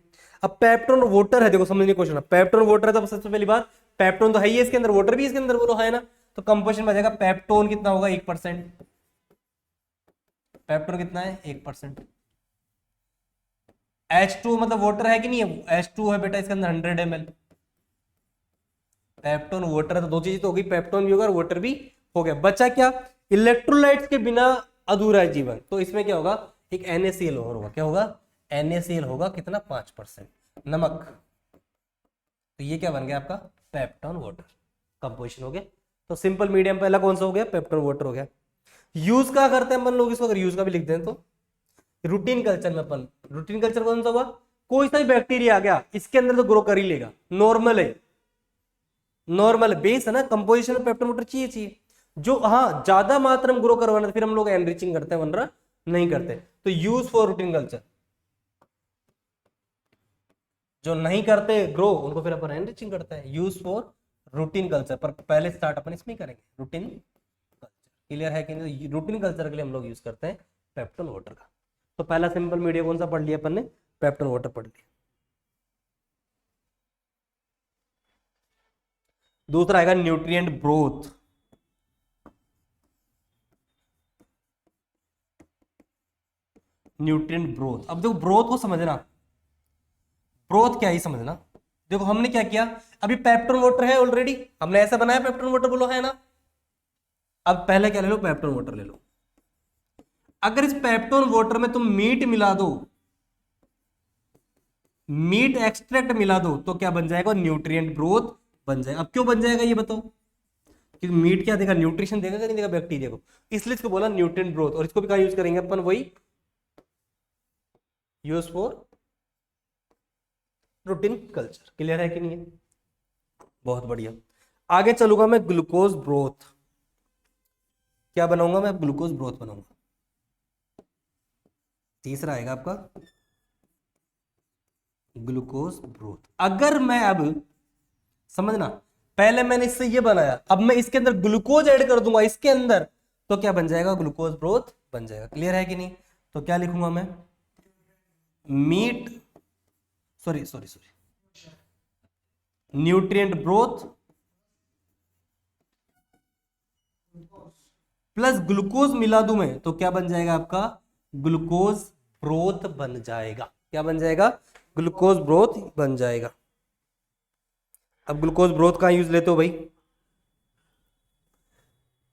अब पेप्टोन वाटर है, देखो समझने की कोशिश करना, पेप्टोन वाटर है तो सबसे पहली बात पेप्टोन तो है ही इसके अंदर, वाटर भी इसके अंदर, बोलो है ना। तो कंपोजिशन में आ जाएगा पेप्टोन कितना होगा 1%, पेप्टोन कितना है 1%। H2 मतलब वाटर है कि नहीं है, H2 है बेटा इसके अंदर 100 ml। पेप्टोन वाटर, तो दो चीजें तो होगी, पेप्टोन भी होगा और वाटर भी हो गया। बचा क्या, इलेक्ट्रोलाइट्स के बिना अधूरा है जीवन, तो इसमें क्या होगा, एक NaCl और होगा। क्या होगा, NaCl होगा, कितना 5% नमक। तो ये क्या बन गया आपका पेप्टोन वाटर, कंपोजिशन हो गया। तो सिंपल मीडियम पहला कौन सा हो गया, पेप्टोन वाटर हो गया। यूज क्या करते हैं अपन लोग इसको, अगर यूज का भी लिख दें तो रूटीन कल्चर में अपन, रूटीन कल्चर कौन सा हुआ, कोई सा भी बैक्टीरिया आ गया इसके अंदर तो ग्रो कर ही लेगा, नॉर्मल है, नॉर्मल बेस है ना, कंपोजिशन में पेप्टोन वाटर चाहिए। जो हाँ ज्यादा मात्रा में ग्रो करवाना फिर हम लोग एनरिचिंग करते हैं, वरना नहीं करते। तो यूज फॉर रूटीन कल्चर, जो नहीं करते ग्रो उनको फिर अपन एनरिचिंग करते हैं। यूज फॉर रूटीन कल्चर, पर पहले स्टार्ट अपन इसमें करेंगे रूटीन कल्चर। क्लियर है कि नहीं, रूटीन कल्चर के लिए हम लोग यूज करते हैं पेप्टोन वाटर का। तो पहला सिंपल मीडिया कौन सा पढ़ लिया अपन ने, पेप्टोन वाटर पढ़ लिया। दूसरा आएगा न्यूट्रिएंट ब्रोथ। न्यूट्रिएंट ब्रोथ, अब देखो ब्रोथ को समझना, ब्रोथ क्या ही समझना। देखो हमने क्या किया, अभी पेप्टोन वाटर है ऑलरेडी, हमने ऐसा बनाया पेप्टोन वाटर, बोलो है ना। अब पहले क्या ले लो, पेप्टोन वाटर ले लो। अगर इस पेप्टोन वाटर में तुम मीट मिला दो, मीट एक्सट्रैक्ट मिला दो, तो क्या बन जाएगा, न्यूट्रिएंट ब्रोथ बन जाएगा। अब क्यों बन जाएगा ये बताओ, क्योंकि मीट क्या देगा, न्यूट्रिशन देगा कि नहीं देगा बैक्टीरिया को, इसलिए इसको बोला न्यूट्रिएंट ब्रोथ। और इसको भी कहां यूज करेंगे अपन, वही use for routine culture. Clear है कि नहीं है, बहुत बढ़िया। आगे चलूंगा मैं, ग्लूकोज ब्रोथ। क्या बनाऊंगा मैं, ग्लूकोज ब्रोथ बनाऊंगा। तीसरा आएगा आपका ग्लूकोज ब्रोथ। अगर मैं अब समझना, पहले मैंने इससे ये बनाया, अब मैं इसके अंदर ग्लूकोज ऐड कर दूंगा इसके अंदर, तो क्या बन जाएगा, ग्लूकोज ब्रोथ बन जाएगा। क्लियर है कि नहीं, तो क्या लिखूंगा मैं, meat, sorry sorry sorry, nutrient broth plus glucose मिला दूं मैं, तो क्या बन जाएगा आपका, ग्लूकोज ब्रोथ बन जाएगा। क्या बन जाएगा, ग्लूकोज ब्रोथ बन जाएगा। अब ग्लूकोज ब्रोथ का यूज लेते हो भाई,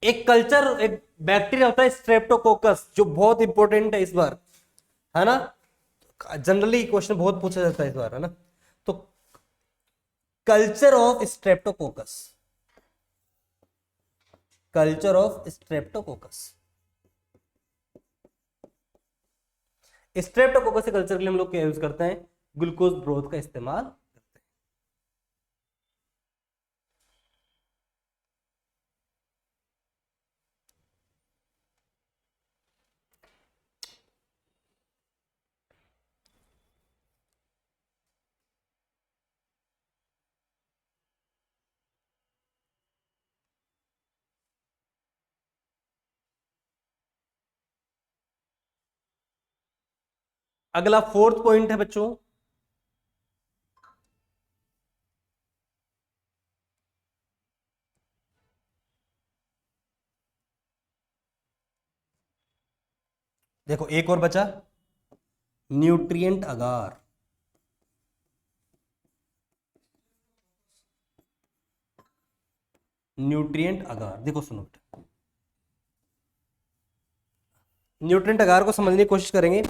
एक कल्चर, एक बैक्टीरिया होता है स्ट्रेप्टोकोकस, जो बहुत इंपॉर्टेंट है इस बार, है ना, जनरली क्वेश्चन बहुत पूछा जाता है इस बार, है ना। तो culture of Streptococcus, culture of Streptococcus, Streptococcus के कल्चर के लिए हम लोग क्या यूज करते हैं, ग्लूकोज ब्रोथ का इस्तेमाल करते हैं। अगला फोर्थ पॉइंट है बच्चों, देखो एक और बचा, न्यूट्रिएंट अगार। न्यूट्रिएंट अगार, देखो सुनो बेटा, न्यूट्रिएंट अगार को समझने की कोशिश करेंगे।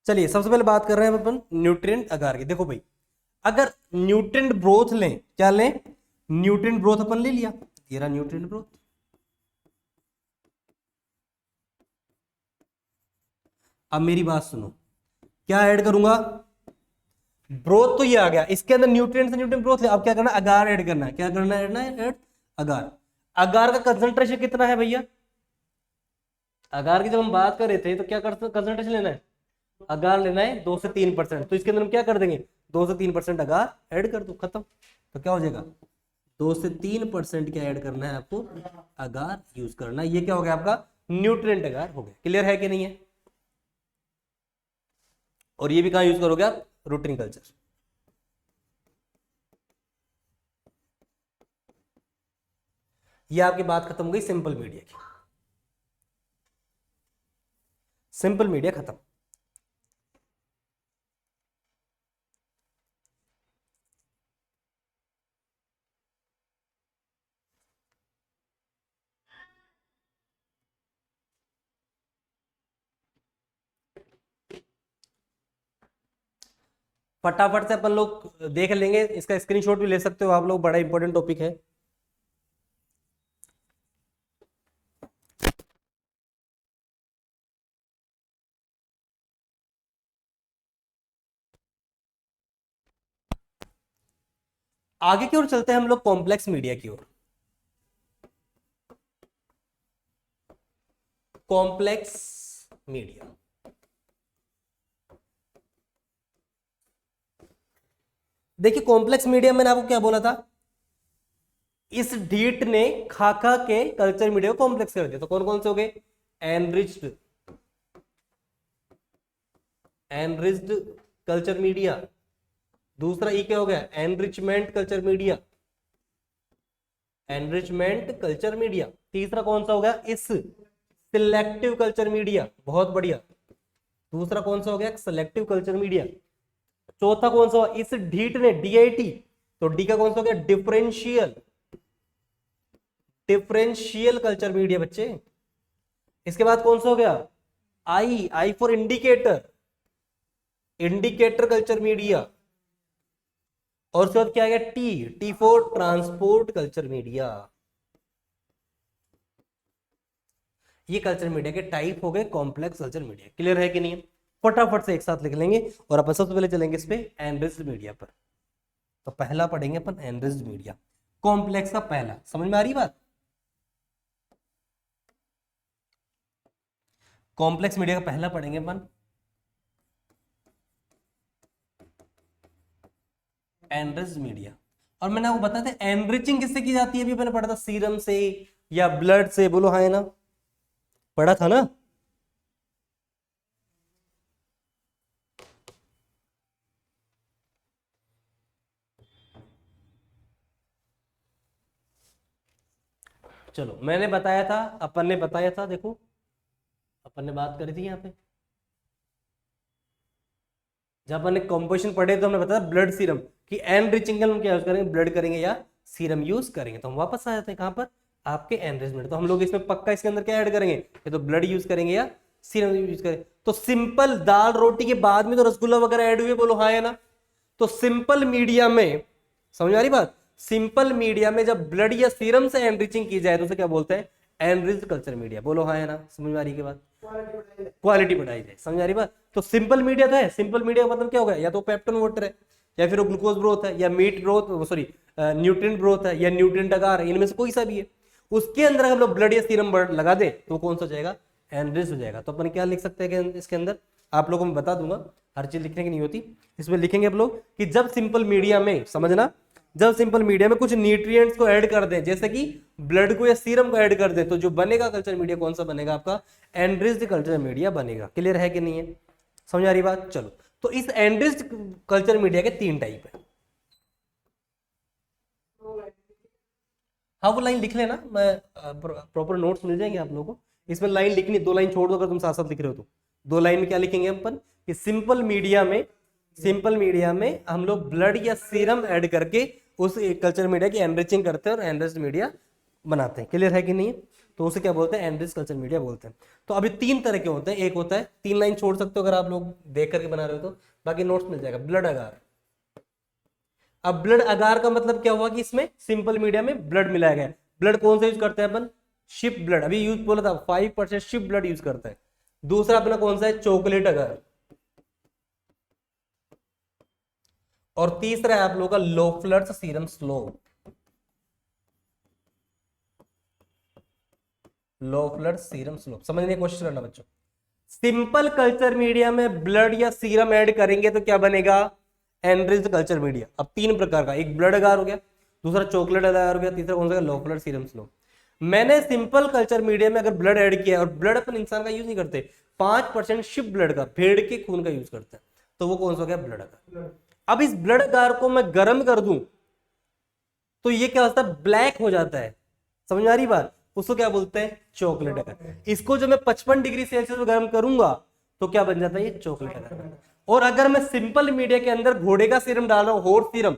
चलिए सबसे पहले बात कर रहे हैं अपन न्यूट्रिएंट अगार की। देखो भाई, अगर न्यूट्रिएंट ब्रोथ लें, क्या लें, न्यूट्रिएंट ब्रोथ अपन ले लिया, ये रहा न्यूट्रिएंट ब्रोथ। अब मेरी बात सुनो, क्या ऐड करूंगा, ब्रोथ तो ये आ गया, इसके अंदर न्यूट्रिएंट से न्यूट्रिएंट ब्रोथ, अब क्या करना है, अगार ऐड करना है, क्या करना है, ऐड अगार। अगार का कंसंट्रेशन कितना है भैया, अगार की जब हम बात कर रहे थे तो क्या कंसंट्रेशन लेना है, अगार लेना है 2 से 3%, तो इसके अंदर हम क्या कर देंगे, 2 से 3% अगार ऐड कर दो, खत्म। तो क्या हो जाएगा, 2 से 3% क्या ऐड करना है आपको, अगार यूज करना है। ये क्या हो गया आपका, न्यूट्रिएंट अगार हो गया। क्लियर है कि नहीं है। और ये भी कहां यूज करोगे आप, रूटिन कल्चर। ये आपकी बात खत्म हो गई सिंपल मीडिया की, सिंपल मीडिया खत्म। फटाफट से अपन लोग देख लेंगे, इसका स्क्रीनशॉट भी ले सकते हो आप लोग, बड़ा इंपॉर्टेंट टॉपिक है। आगे की ओर चलते हैं हम लोग कॉम्प्लेक्स मीडिया की ओर। कॉम्प्लेक्स मीडिया, देखिए कॉम्प्लेक्स मीडिया मैंने आपको क्या बोला था, इस डीट ने खाका के कल्चर मीडिया को कॉम्प्लेक्स कर दिया। तो कौन कौन से हो गए, एनरिच्ड, एनरिच्ड कल्चर मीडिया, दूसरा ई क्या हो गया, enrichment culture media, enrichment culture media. तीसरा कौन सा हो गया, इस सिलेक्टिव कल्चर मीडिया, बहुत बढ़िया। दूसरा कौन सा हो गया, सिलेक्टिव कल्चर मीडिया। चौथा कौन सा, इस ढीट ने, डीआईटी, तो डी का कौन सा हो गया, डिफरेंशियल, डिफरेंशियल कल्चर मीडिया बच्चे। इसके बाद कौन सा हो गया, I, I for indicator, indicator culture media. और उसके बाद क्या आ गया, T, T for transport culture media. ये कल्चर मीडिया के टाइप हो गए कॉम्प्लेक्स कल्चर मीडिया। क्लियर है कि नहीं है। फटाफट से एक साथ लिख लेंगे और अपन सबसे पहले चलेंगे इस पे एनरिच्ड मीडिया पर। तो पहला पढ़ेंगे अपन एनरिच्ड मीडिया, कॉम्प्लेक्स का पहला, समझ में आ रही बात। कॉम्प्लेक्स मीडिया का पहला पढ़ेंगे अपन एनरिच्ड मीडिया। और मैंने आपको बताया था एनरिचिंग किससे की जाती है, अभी मैंने पढ़ा था सीरम से या ब्लड से, बोलो हाँ है ना, पढ़ा था ना। चलो मैंने बताया था, अपन ने बताया था, देखो अपन ने बात करी थी यहाँ पे, जब अपन ने कॉम्पोजिशन पढ़े तो हमने बताया ब्लड सीरम कि एनरिचिंग हम क्या यूज करेंगे, ब्लड करेंगे या सीरम यूज करेंगे। तो हम वापस आ जाते हैं कहां पर, आपके एनरिचमेंट। तो हम लोग इसमें पक्का इसके अंदर क्या ऐड करेंगे, ये तो ब्लड यूज करेंगे या सीरम यूज करेंगे। तो सिंपल दाल रोटी के बाद में तो रसगुल्ला वगैरह ऐड हुए, बोलो हाँ है ना। तो सिंपल मीडिया में, समझ आ रही बात, सिंपल मीडिया में जब ब्लड या सीरम से एनरिचिंग की जाए तो उसे क्या बोलते हैं, एनरिच्ड कल्चर मीडिया। बोलो हाँ है ना, समझ में आ रही की बात, क्वालिटी बढ़ाई जाए, समझ आ रही बात। तो सिंपल मीडिया तो है, सिंपल मीडिया मतलब क्या होगा, या तो पेप्टोन वाटर है, या फिर ग्लूकोज ब्रोथ है, या meat broth, sorry nutrient broth है, या न्यूट्रिएंट अगार है, इनमें से कोई सा भी है। उसके अंदर हम लोग ब्लड या सीरम लगा दे तो कौन सा हो जाएगा, एनरिच्ड हो जाएगा। तो अपन क्या लिख सकते हैं इसके अंदर, आप लोगों को मैं बता दूंगा, हर चीज लिखने की नहीं होती। इसमें लिखेंगे आप लोग कि जब सिंपल मीडिया में, समझना, जब सिंपल मीडिया में कुछ न्यूट्रिएंट्स को ऐड कर दें, जैसे कि ब्लड को या सीरम को ऐड कर दें, तो जो बनेगा कल्चर मीडिया कौन सा बनेगा, आपका एनरिच्ड कल्चर मीडिया बनेगा। क्लियर है कि नहीं है, समझ आ रही बात। चलो तो इस एनरिच्ड कल्चर मीडिया के 3 टाइप है। हाँ वो लाइन लिख लेना, मैं प्रॉपर नोट्स मिल जाएंगे आप लोगों को। इसमें लाइन लिखनी, 2 लाइन छोड़ दो अगर तुम साथ साथ लिख रहे हो तो। 2 लाइन में क्या लिखेंगे अपन कि सिंपल मीडिया में, सिंपल मीडिया में हम लोग ब्लड या सीरम ऐड करके उस कल्चर मीडिया की एनरिचिंग करते हैं और एनरिच्ड मीडिया बनाते हैं। क्लियर है कि नहीं है। तो उसे क्या बोलते हैं, एनरिच्ड कल्चर मीडिया बोलते हैं। तो अभी 3 तरह के होते हैं। एक होता है, 3 लाइन छोड़ सकते हो अगर आप लोग देख करके बना रहे हो तो, बाकी नोट्स मिल जाएगा, ब्लड अगार। अब ब्लड अगार का मतलब क्या हुआ कि इसमें सिंपल मीडिया में ब्लड मिलाया गया। ब्लड कौन सा यूज करते हैं अपन, शिप ब्लड, अभी यूज बोला था 5% शिप ब्लड यूज करता है। दूसरा अपना कौन सा है, चॉकलेट अगार, और तीसरा है आप लोगों का लोफलर्स सीरम स्लोप। लोफलर्स सीरम स्लोप समझने की कोशिश करना बच्चों। सिंपल कल्चर मीडिया में ब्लड या सीरम ऐड करेंगे तो क्या बनेगा, एनरिच्ड कल्चर मीडिया। अब तीन प्रकार का, एक ब्लड अगार हो गया, दूसरा चॉकलेट अगार हो गया, तीसरा कौन सा, लोफलर सीरम स्लो। मैंने सिंपल कल्चर मीडिया में अगर ब्लड ऐड किया, और ब्लड अपन इंसान का यूज नहीं करते, 5% शिप ब्लड का, भेड़ के खून का यूज करते हैं, तो वो कौन सा हो गया, ब्लड अगार। अब इस ब्लड अगार को मैं गर्म कर दूं तो ये क्या होता है, ब्लैक हो जाता है। समझ में आ रही बात, उसको क्या बोलते हैं, चॉकलेट अगार। इसको जब मैं 55 डिग्री सेल्सियस में गर्म करूंगा तो क्या बन जाता है, ये चॉकलेट अगार। और अगर मैं सिंपल मीडिया के अंदर घोड़े का सीरम डाल रहा हूं, हॉर्स सीरम,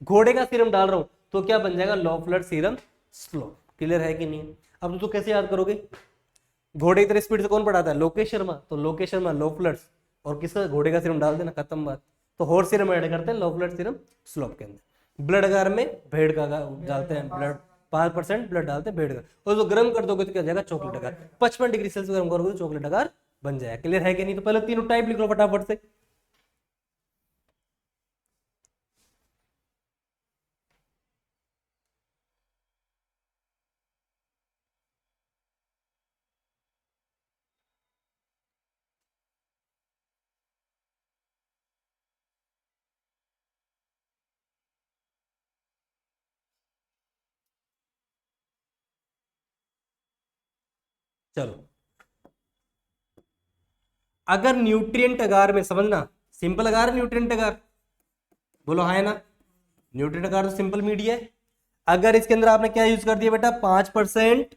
घोड़े का सीरम डाल रहा हूं, तो क्या बन जाएगा, लोफलर सीरम स्लो। क्लियर है कि नहीं। अब तो कैसे याद करोगे, घोड़े की तरह स्पीड से कौन पढ़ाता है, लोकेश शर्मा, तो लोकेश शर्मा लोफलर्स, और किसका, घोड़े का सीरम डाल देना, खत्म बात। तो हॉर्स सीरम ऐड करते हैं लोफलर सीरम स्लोप के अंदर। ब्लड अगार में भेड़ का डालते हैं ब्लड, 5% ब्लड डालते हैं भेड़ का, और जो गर्म कर दोगे तो क्या जाएगा, चॉकलेट अगार। 55 डिग्री सेल्सियस गर्म करोगे तो चॉकलेट अगार बन जाएगा। क्लियर है कि नहीं। तो पहले तीनों टाइप लिख लो फटाफट से। चलो, अगर न्यूट्रिएंट अगार में, समझना, सिंपल अगार, न्यूट्रिएंट अगार, बोलो हाँ है ना। न्यूट्रिएंट अगार तो सिंपल मीडिया है। अगर इसके अंदर आपने क्या यूज कर दिया बेटा, 5%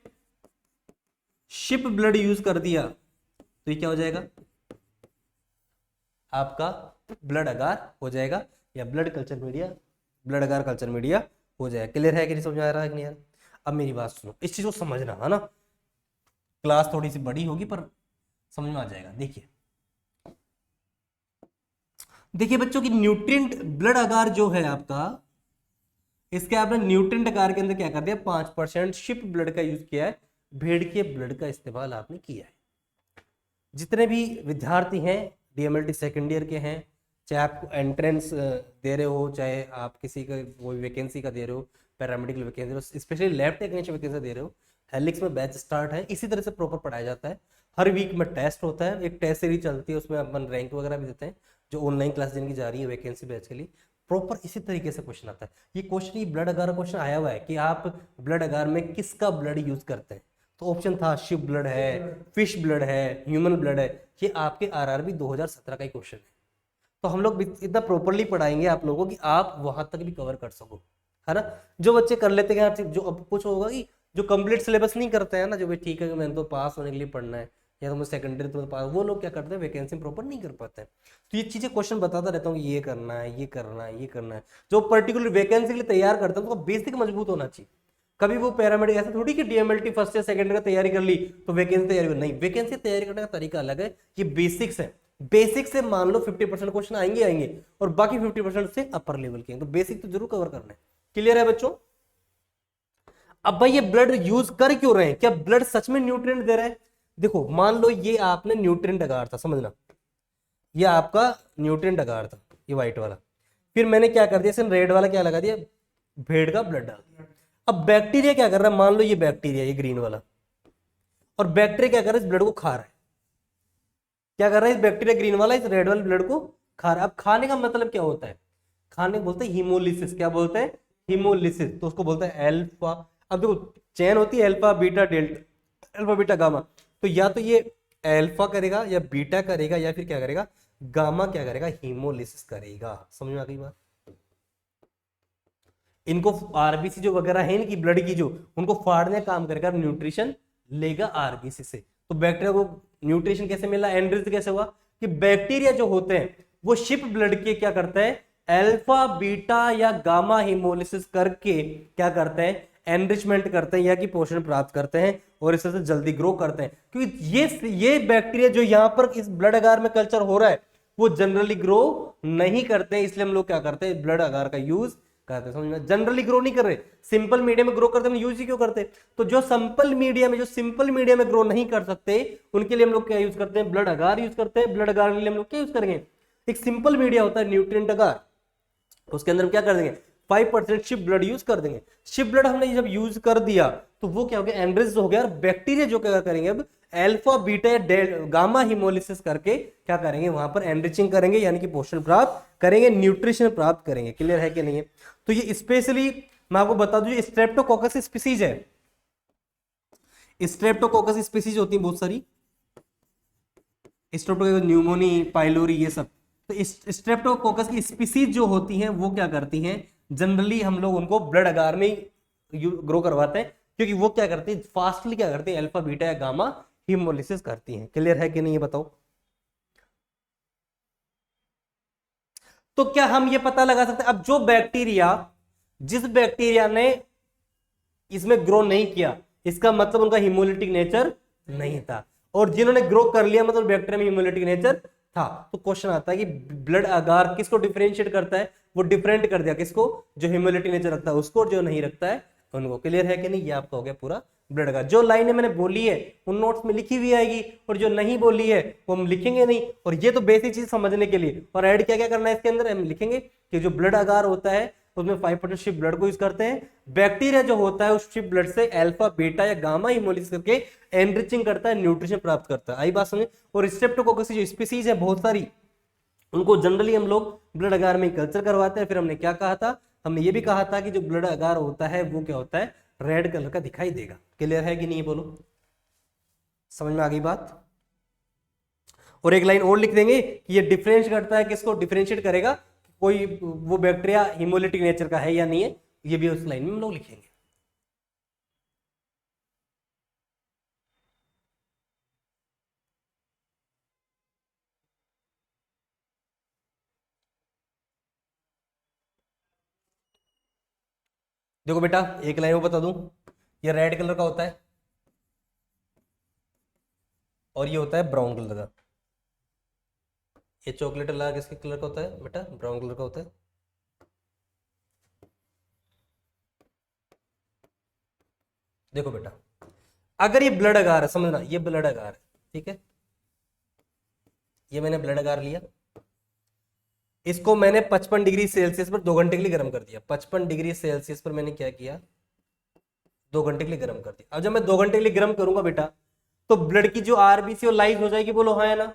शिप ब्लड यूज कर दिया तो ये क्या हो जाएगा, आपका ब्लड अगार हो जाएगा, या ब्लड कल्चर मीडिया, ब्लड अगार कल्चर मीडिया हो जाएगा। क्लियर है कि नहीं, समझ आ रहा है कि नहीं यार। अब मेरी बात सुनो, इस चीज को समझना है ना, क्लास थोड़ी सी बड़ी होगी पर समझ में आ जाएगा। देखिए देखिए बच्चों की, न्यूट्रिएंट ब्लड अगार जो है आपका, इसके आपने न्यूट्रिएंट अगार के अंदर क्या कर दिया, 5% शिप ब्लड का यूज किया है, भेड़ के ब्लड का इस्तेमाल आपने किया है। जितने भी विद्यार्थी हैं डीएमएलटी सेकेंड ईयर के हैं, चाहे आप एंट्रेंस दे रहे हो, चाहे आप किसी का वो वैकेंसी का दे रहे हो, paramedical vacancy, specially lab technician vacancy दे रहे हो, हेलिक्स में बैच स्टार्ट है, इसी तरह से प्रॉपर पढ़ाया जाता है। हर वीक में टेस्ट होता है, एक टेस्ट सीरीज चलती है, उसमें अपन रैंक वगैरह भी देते हैं। जो ऑनलाइन क्लास जिनकी जा रही है वैकेंसी बैच के लिए, प्रॉपर इसी तरीके से क्वेश्चन आता है। ये क्वेश्चन, ये ब्लड अगार क्वेश्चन आया हुआ है कि आप ब्लड अगार में किसका ब्लड यूज करते हैं, तो ऑप्शन था शिप ब्लड है, फिश ब्लड है, ह्यूमन ब्लड है। ये आपके आरआरबी 2017 का ही क्वेश्चन है। तो हम लोग इतना प्रॉपरली पढ़ाएंगे आप लोगों की आप वहां तक भी कवर कर सको, है ना। जो बच्चे कर लेते हैं, जो अब कुछ होगा कि जो कंप्लीट सिलेबस नहीं करते हैं ना, जो भाई ठीक है मैंने तो पास होने के लिए पढ़ना है, या तो मैं सेकेंडरी तो पास, वो लोग क्या करते हैं, वैकेंसी प्रॉपर नहीं कर पाते हैं। तो ये चीजें क्वेश्चन बताता रहता हूँ कि ये करना है, ये करना है, ये करना है। जो पर्टिकुलर वैकेंसी के लिए तैयार करते हैं तो बेसिक मजबूत होना चाहिए। कभी वो पैरामेडिक ऐसा थोड़ी कि डीएमएलटी फर्स्ट या सेकंड का तैयारी कर ली तो वैकेंसी तैयारी कर, नहीं, वैकेंसी तैयारी करने का तरीका अलग है। ये बेसिक्स है, बेसिक से मान लो 50% क्वेश्चन आएंगे और बाकी 50% से अपर लेवल के, तो बेसिक तो जरूर कवर करना है। क्लियर है बच्चों। अब भाई ये ब्लड यूज कर क्यों रहे हैं, क्या ब्लड सच में न्यूट्रिएंट दे रहा है। देखो मान लो ये आपने न्यूट्रिएंट अगार था, समझना, ये आपका न्यूट्रिएंट अगार था, ये व्हाइट वाला, फिर मैंने क्या कर दिया, रेड वाला क्या लगा दिया, भेड़ का ब्लड डाल दिया। अब बैक्टीरिया क्या कर रहा है, मान लो ये बैक्टीरिया, ये ग्रीन वाला, और बैक्टीरिया क्या कर रहा है, इस ब्लड को खा रहा है। क्या कर रहा है, इस बैक्टीरिया ग्रीन वाला इस रेड वाले ब्लड को खा रहा है। अब खाने का मतलब क्या होता है, खाने को बोलते हैं हीमोलिसिस। क्या बोलते हैं, हीमोलिसिस, तो उसको बोलते हैं अल्फा। अब देखो चेन होती है alpha beta delta, alpha beta gamma, तो या तो ये अल्फा करेगा या बीटा करेगा या फिर क्या करेगा, गामा क्या करेगा, हीमोलिसिस करेगा। समझ में आ गई बात। इनको आरबीसी जो वगैरह है इनकी ब्लड की जो, उनको फाड़ने का काम करेगा, न्यूट्रिशन लेगा आरबीसी से। तो बैक्टीरिया को न्यूट्रिशन कैसे मिला, एनरिच्ड कैसे हुआ, कि बैक्टीरिया जो होते हैं वो शिप ब्लड के क्या करते हैं, अल्फा बीटा या गामा हीमोलिसिस करके क्या करते हैं, एनरिचमेंट करते हैं या कि पोषण प्राप्त करते हैं, और इससे जल्दी ग्रो करते हैं। क्योंकि ये बैक्टीरिया जो यहाँ पर इस ब्लड अगार में कल्चर हो रहा है वो जनरली ग्रो नहीं करते हैं, इसलिए हम लोग क्या करते हैं, ब्लड अगार का यूज करते हैं। समझ में, जनरली ग्रो नहीं कर रहे, सिंपल मीडिया में ग्रो करते हैं, यूज ही क्यों करते। तो जो सिंपल मीडिया में, जो सिंपल मीडिया में ग्रो नहीं कर सकते, उनके लिए हम लोग क्या यूज करते हैं, ब्लड अगार यूज करते हैं। ब्लड अगार के लिए हम लोग क्या यूज करेंगे, एक सिंपल मीडिया होता है न्यूट्रिएंट अगार, उसके अंदर हम क्या कर देंगे 5% शिप ब्लड यूज कर देंगे। शिप ब्लड हमने जब यूज कर दिया तो वो क्या हो गया एनरिच हो गया, और बैक्टीरिया जो क्या करेंगे अब अल्फा बीटा या गामा हिमोलिसिस करके क्या करेंगे वहां पर एनरिचिंग करेंगे, यानी कि पोषण प्राप्त करेंगे, न्यूट्रिशन प्राप्त करेंगे। क्लियर है कि नहीं है? तो ये स्पेशली मैं आपको बता दूं स्ट्रेप्टोकोकस स्पीसीज है, स्ट्रेप्टोकोकस स्पीसीज होती है बहुत सारी, स्ट्रेप्टोकोकस न्यूमोनी पाइलोरी ये सब। तो स्ट्रेप्टोकोकस की स्पीसीज जो होती हैं वो क्या करती हैं जनरली हम लोग उनको ब्लड अगार में ग्रो करवाते हैं, क्योंकि वो क्या करती है फास्टली क्या करती है अल्फा बीटा या गामा हिमोलिसिस करती हैं। क्लियर है कि नहीं ये बताओ? तो क्या हम ये पता लगा सकते हैं अब जो बैक्टीरिया जिस बैक्टीरिया ने इसमें ग्रो नहीं किया इसका मतलब उनका हिमोलिटिक नेचर नहीं था, और जिन्होंने ग्रो कर लिया मतलब बैक्टीरिया में हिमोलिटिक नेचर था। तो क्वेश्चन आता है कि ब्लड अगार किसको डिफरेंशिएट करता है? वो डिफरेंट कर दिया किसको? जो ह्यूमिलिटी नेचर रखता है उसको, जो नहीं रखता है उनको। क्लियर है कि नहीं? ये आपका हो गया पूरा ब्लड अगार। जो लाइनें मैंने बोली है उन नोट्स में लिखी हुई आएगी, और जो नहीं बोली है वो हम लिखेंगे नहीं। और ये तो बेसिक चीज समझने के लिए, और ऐड क्या क्या करना है इसके अंदर हम लिखेंगे कि जो ब्लड अगार होता है उसमें 5% शिप ब्लड को यूज करते हैं। बैक्टीरिया जो होता है उस शिप ब्लड से अल्फा बीटा या गामा हिमोलिसिस करके एनरिचिंग करता है, न्यूट्रिशन प्राप्त करता है। आई बात समझे? और स्ट्रेप्टोकोकस जो स्पीसीज है बहुत सारी उनको जनरली हम लोग ब्लड अगार में कल्चर करवाते हैं। फिर हमने क्या कहा था? हमने ये भी कहा था कि जो ब्लड अगार होता है वो क्या होता है रेड कलर का दिखाई देगा। क्लियर है कि नहीं बोलो? समझ में आ गई बात? और एक लाइन और लिख देंगे कि ये डिफरेंशिएट करता है किसको? डिफरेंशिएट करेगा कोई वो बैक्टीरिया हिमोलिटिक नेचर का है या नहीं है, ये भी उस लाइन में हम लोग लिखेंगे। देखो बेटा एक लाइन वो बता दूं, ये रेड कलर का होता है और ये होता है ब्राउन कलर का। ये चॉकलेट वाला किसके कलर का होता है बेटा? ब्राउन कलर का होता है। देखो बेटा अगर ये ब्लड अगार है, समझना ये ब्लड अगार है, ठीक है? ये मैंने ब्लड अगार लिया, इसको मैंने 55 डिग्री सेल्सियस पर 2 घंटे के लिए गर्म कर दिया। 55 डिग्री सेल्सियस पर मैंने क्या किया? 2 घंटे के लिए गर्म कर दिया। अब जब मैं 2 घंटे के लिए गर्म करूंगा बेटा तो ब्लड की जो आरबीसी वो लाइज हो जाएगी, बोलो हाँ है ना?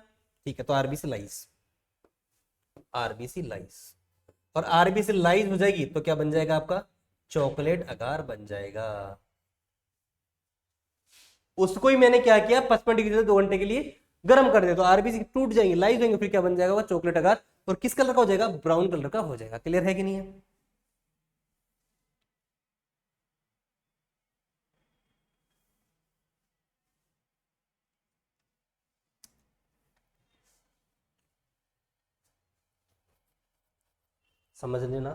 ठीक है, तो आरबीसी लाइज, आरबीसी लाइज, और आरबीसी लाइज हो जाएगी तो क्या बन जाएगा आपका? चॉकलेट अगार बन जाएगा। उसको ही मैंने क्या किया 55 डिग्री से 2 घंटे के लिए गर्म कर दिया, तो आरबीसी टूट जाएंगे, लाइज होंगे, फिर क्या बन जाएगा? चॉकलेट अगार। और किस कलर का हो जाएगा? ब्राउन कलर का हो जाएगा। क्लियर है कि नहीं है? समझ लेना।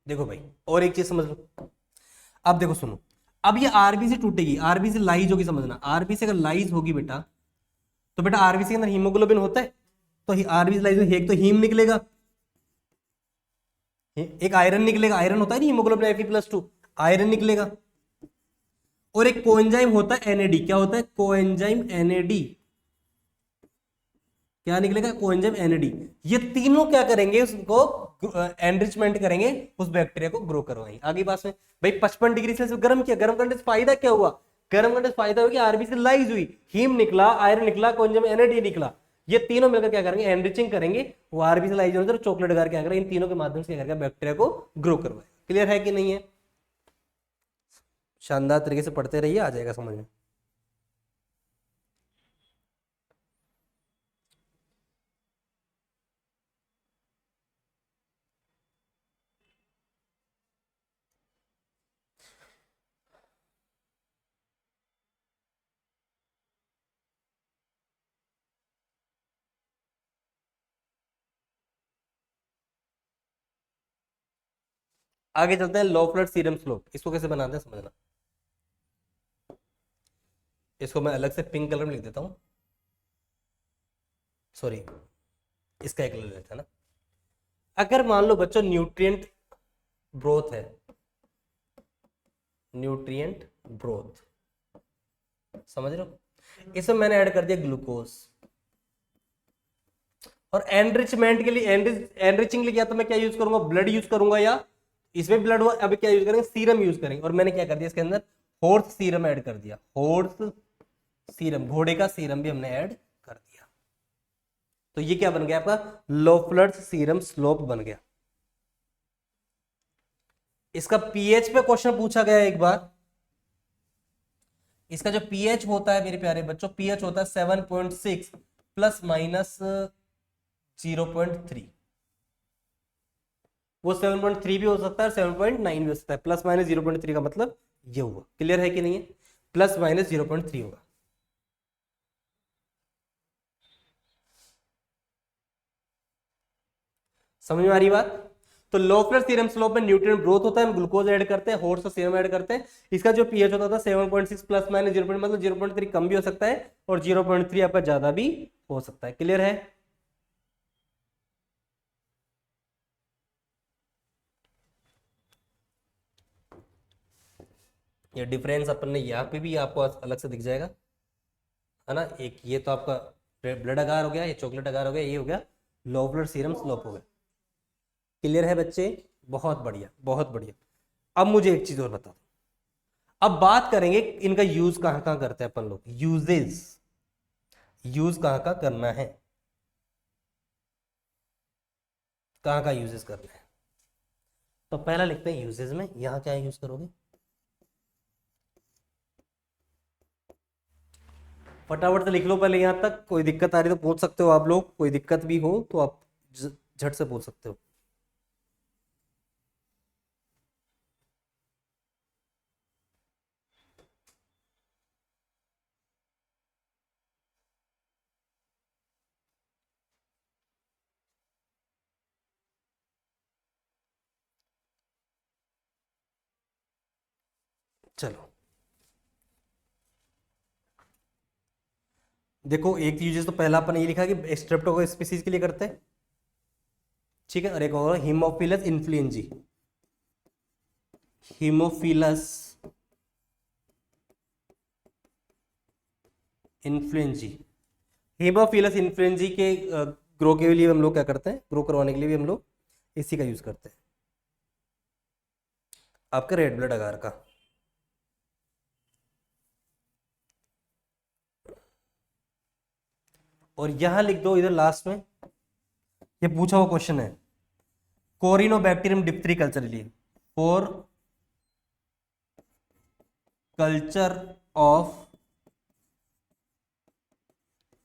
देखो भाई और एक चीज समझ लो, अब देखो सुनो, अब ये आरबीसी टूटेगी, आरबीसी लाइज होगी, समझना आरबीसी अगर लाइज होगी बेटा तो बेटा आरबीसी के अंदर हीमोग्लोबिन होता है, तो आरबीसी लाइज होगी, एक तो हीम निकलेगा, एक आयरन निकलेगा, आयरन होता है नहीं हीमोग्लोबिन Fe+2, आयरन निकलेगा, और एक कोएंजाइम होता है एनएडी। क्या होता है? Coenzyme NAD. क्या निकलेगा? Coenzyme NAD. ये तीनों क्या करेंगे? उसको एनरिचमेंट करेंगे, उस बैक्टीरिया को ग्रो करवाएंगे। आगे बात में भाई 55 डिग्री सेल्सियस गर्म किया, गर्म करने से फायदा क्या हुआ? गर्म करने से फायदा हुआ कि आरबीसी लाइज हुई, हीम निकला, आयरन निकला, कोएंजाइम एनएडी निकला। ये तीनों मिलकर क्या करेंगे? एनरिचिंग करेंगे, वो आरबीसी लाइज होने से चॉकलेट अगार क्या करेगा? इन तीनों के माध्यम से क्या करेगा? बैक्टीरिया को ग्रो करवाएगा। क्लियर है कि नहीं है? शानदार तरीके से पढ़ते रहिए, आ जाएगा समझ में। आगे चलते हैं लॉफलर सीरम स्लोप, इसको कैसे बनाते हैं समझना। इसको मैं अलग से पिंक कलर में लिख देता हूं, सॉरी इसका एक कलर लेता है ना। अगर मान लो बच्चों न्यूट्रिएंट ब्रोथ है, न्यूट्रिएंट ब्रोथ, समझ रहे हो? इसमें मैंने ऐड कर दिया ग्लूकोज। और एनरिचमेंट के लिए एनरिचिंग के लिए या तो मैं क्या यूज करूंगा, ब्लड यूज करूंगा, या इसमें ब्लड हुआ, अभी क्या यूज करेंगे, सीरम यूज करेंगे। और मैंने क्या कर दिया इसके अंदर, हॉर्स सीरम ऐड कर दिया। हॉर्स सीरम, घोड़े का सीरम भी हमने ऐड कर दिया। तो ये क्या बन गया आपका, लोफलर्स सीरम स्लोप बन गया। इसका पीएच पे क्वेश्चन पूछा गया एक बार। इसका जो पीएच होता है मेरे प्यारे बच्चों, पीएच होता है 7.6 प्लस माइनस 0.3। वो 7.3 भी हो सकता है, 7.9 भी हो सकता है। प्लस माइनस 0.3 का मतलब ये हुआ। क्लियर है कि नहीं है, प्लस माइनस 0.3 होगा। समझ में आ रही बात। तो लोफलर सीरम स्लोप में न्यूट्रिएंट ग्रोथ होता है, हम ग्लूकोज ऐड करते हैं, हॉर्स सीरम ऐड करते हैं। इसका जो पीएच होता था 7.6 प्लस माइनस 0. मतलब 0.3 कम भी हो सकता है और 0.3 आपका ज्यादा भी हो सकता है। क्लियर है। ये डिफरेंस अपन ने यहाँ पे भी आपको अलग से दिख जाएगा, है ना। एक ये तो आपका ब्लड अगार हो गया, ये चॉकलेट अगार हो गया, ये हो गया लोफलर सीरम स्लोप हो गया। क्लियर है बच्चे, बहुत बढ़िया बहुत बढ़िया। अब मुझे एक चीज और बता दो, अब बात करेंगे इनका यूज कहां कहां करते हैं अपन लोग। यूजेस, यूज कहां कहां करना है, कहां कहां यूजेस करना है। तो पहला लिखते हैं यूजेस में, यहां क्या यूज करोगे, फटाफट से लिख लो पहले यहां तक। कोई दिक्कत आ रही तो पूछ सकते हो आप लोग, कोई दिक्कत भी हो तो आप झट से पूछ सकते हो। चलो देखो, एक यूजेस तो पहला अपन ये लिखा कि स्ट्रेप्टोकोकस स्पीसीज के लिए करते हैं, ठीक है। और एक और Haemophilus influenzae, Haemophilus influenzae, Haemophilus influenzae के ग्रो के लिए हम लोग क्या करते हैं, ग्रो करवाने के लिए भी हम लोग इसी का यूज करते हैं, आपका रेड ब्लड अगार का। और यहां लिख दो इधर लास्ट में, ये पूछा हुआ क्वेश्चन है, कोरिनोबैक्टीरियम डिप्थरी कल्चर लिए, फॉर कल्चर ऑफ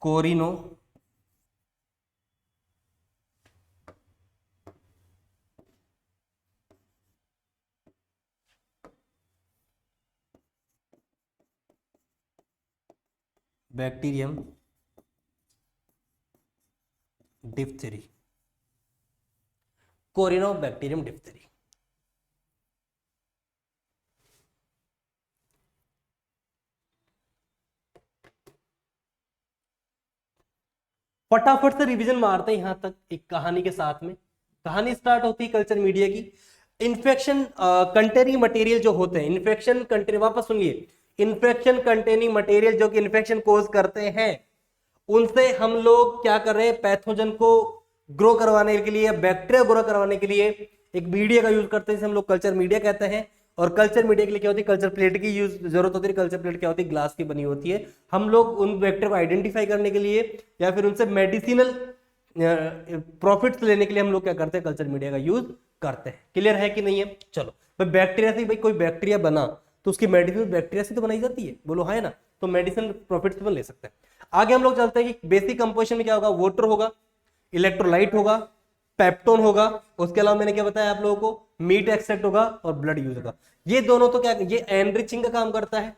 कोरिनो बैक्टीरियम डिप्थरी, कोरिनोबैक्टीरियम डिप्थरी। फटाफट से रिवीजन मारते हैं यहां तक एक कहानी के साथ में। कहानी स्टार्ट होती है कल्चर मीडिया की। इन्फेक्शन कंटेनिंग मटेरियल जो होते हैं, इन्फेक्शन कंटेनिंग, वापस सुनिए, इन्फेक्शन कंटेनिंग मटेरियल जो कि इन्फेक्शन कोज करते हैं, उनसे हम लोग क्या कर रहे हैं, पैथोजन को ग्रो करवाने के लिए, बैक्टीरिया ग्रो करवाने के लिए एक मीडिया का यूज करते हैं, जिसे हम लोग कल्चर मीडिया कहते हैं। और कल्चर मीडिया के लिए क्या होती है, कल्चर प्लेट की यूज जरूरत होती है। कल्चर प्लेट क्या होती है, ग्लास की बनी होती है। हम लोग उन बैक्टीरिया को आइडेंटिफाई करने के लिए या फिर उनसे मेडिसिनल प्रॉफिट्स लेने के लिए हम लोग क्या करते हैं, कल्चर मीडिया का यूज करते हैं। क्लियर है कि नहीं है। चलो भाई, बैक्टीरिया से भाई कोई बैक्टीरिया बना तो उसकी मेडिसिन बैक्टीरिया से तो बनाई जाती है, बोलो है ना। तो मेडिसिन प्रॉफिट्स ले सकते हैं। आगे हम लोग चलते हैं कि बेसिक कंपोजिशन में क्या होगा, वाटर होगा, इलेक्ट्रोलाइट होगा, पेप्टोन होगा, उसके अलावा मैंने क्या बताया आप लोगों को, मीट एक्सट्रैक्ट होगा और ब्लड यूज होगा। ये दोनों तो क्या, ये एनरिचिंग का काम करता है,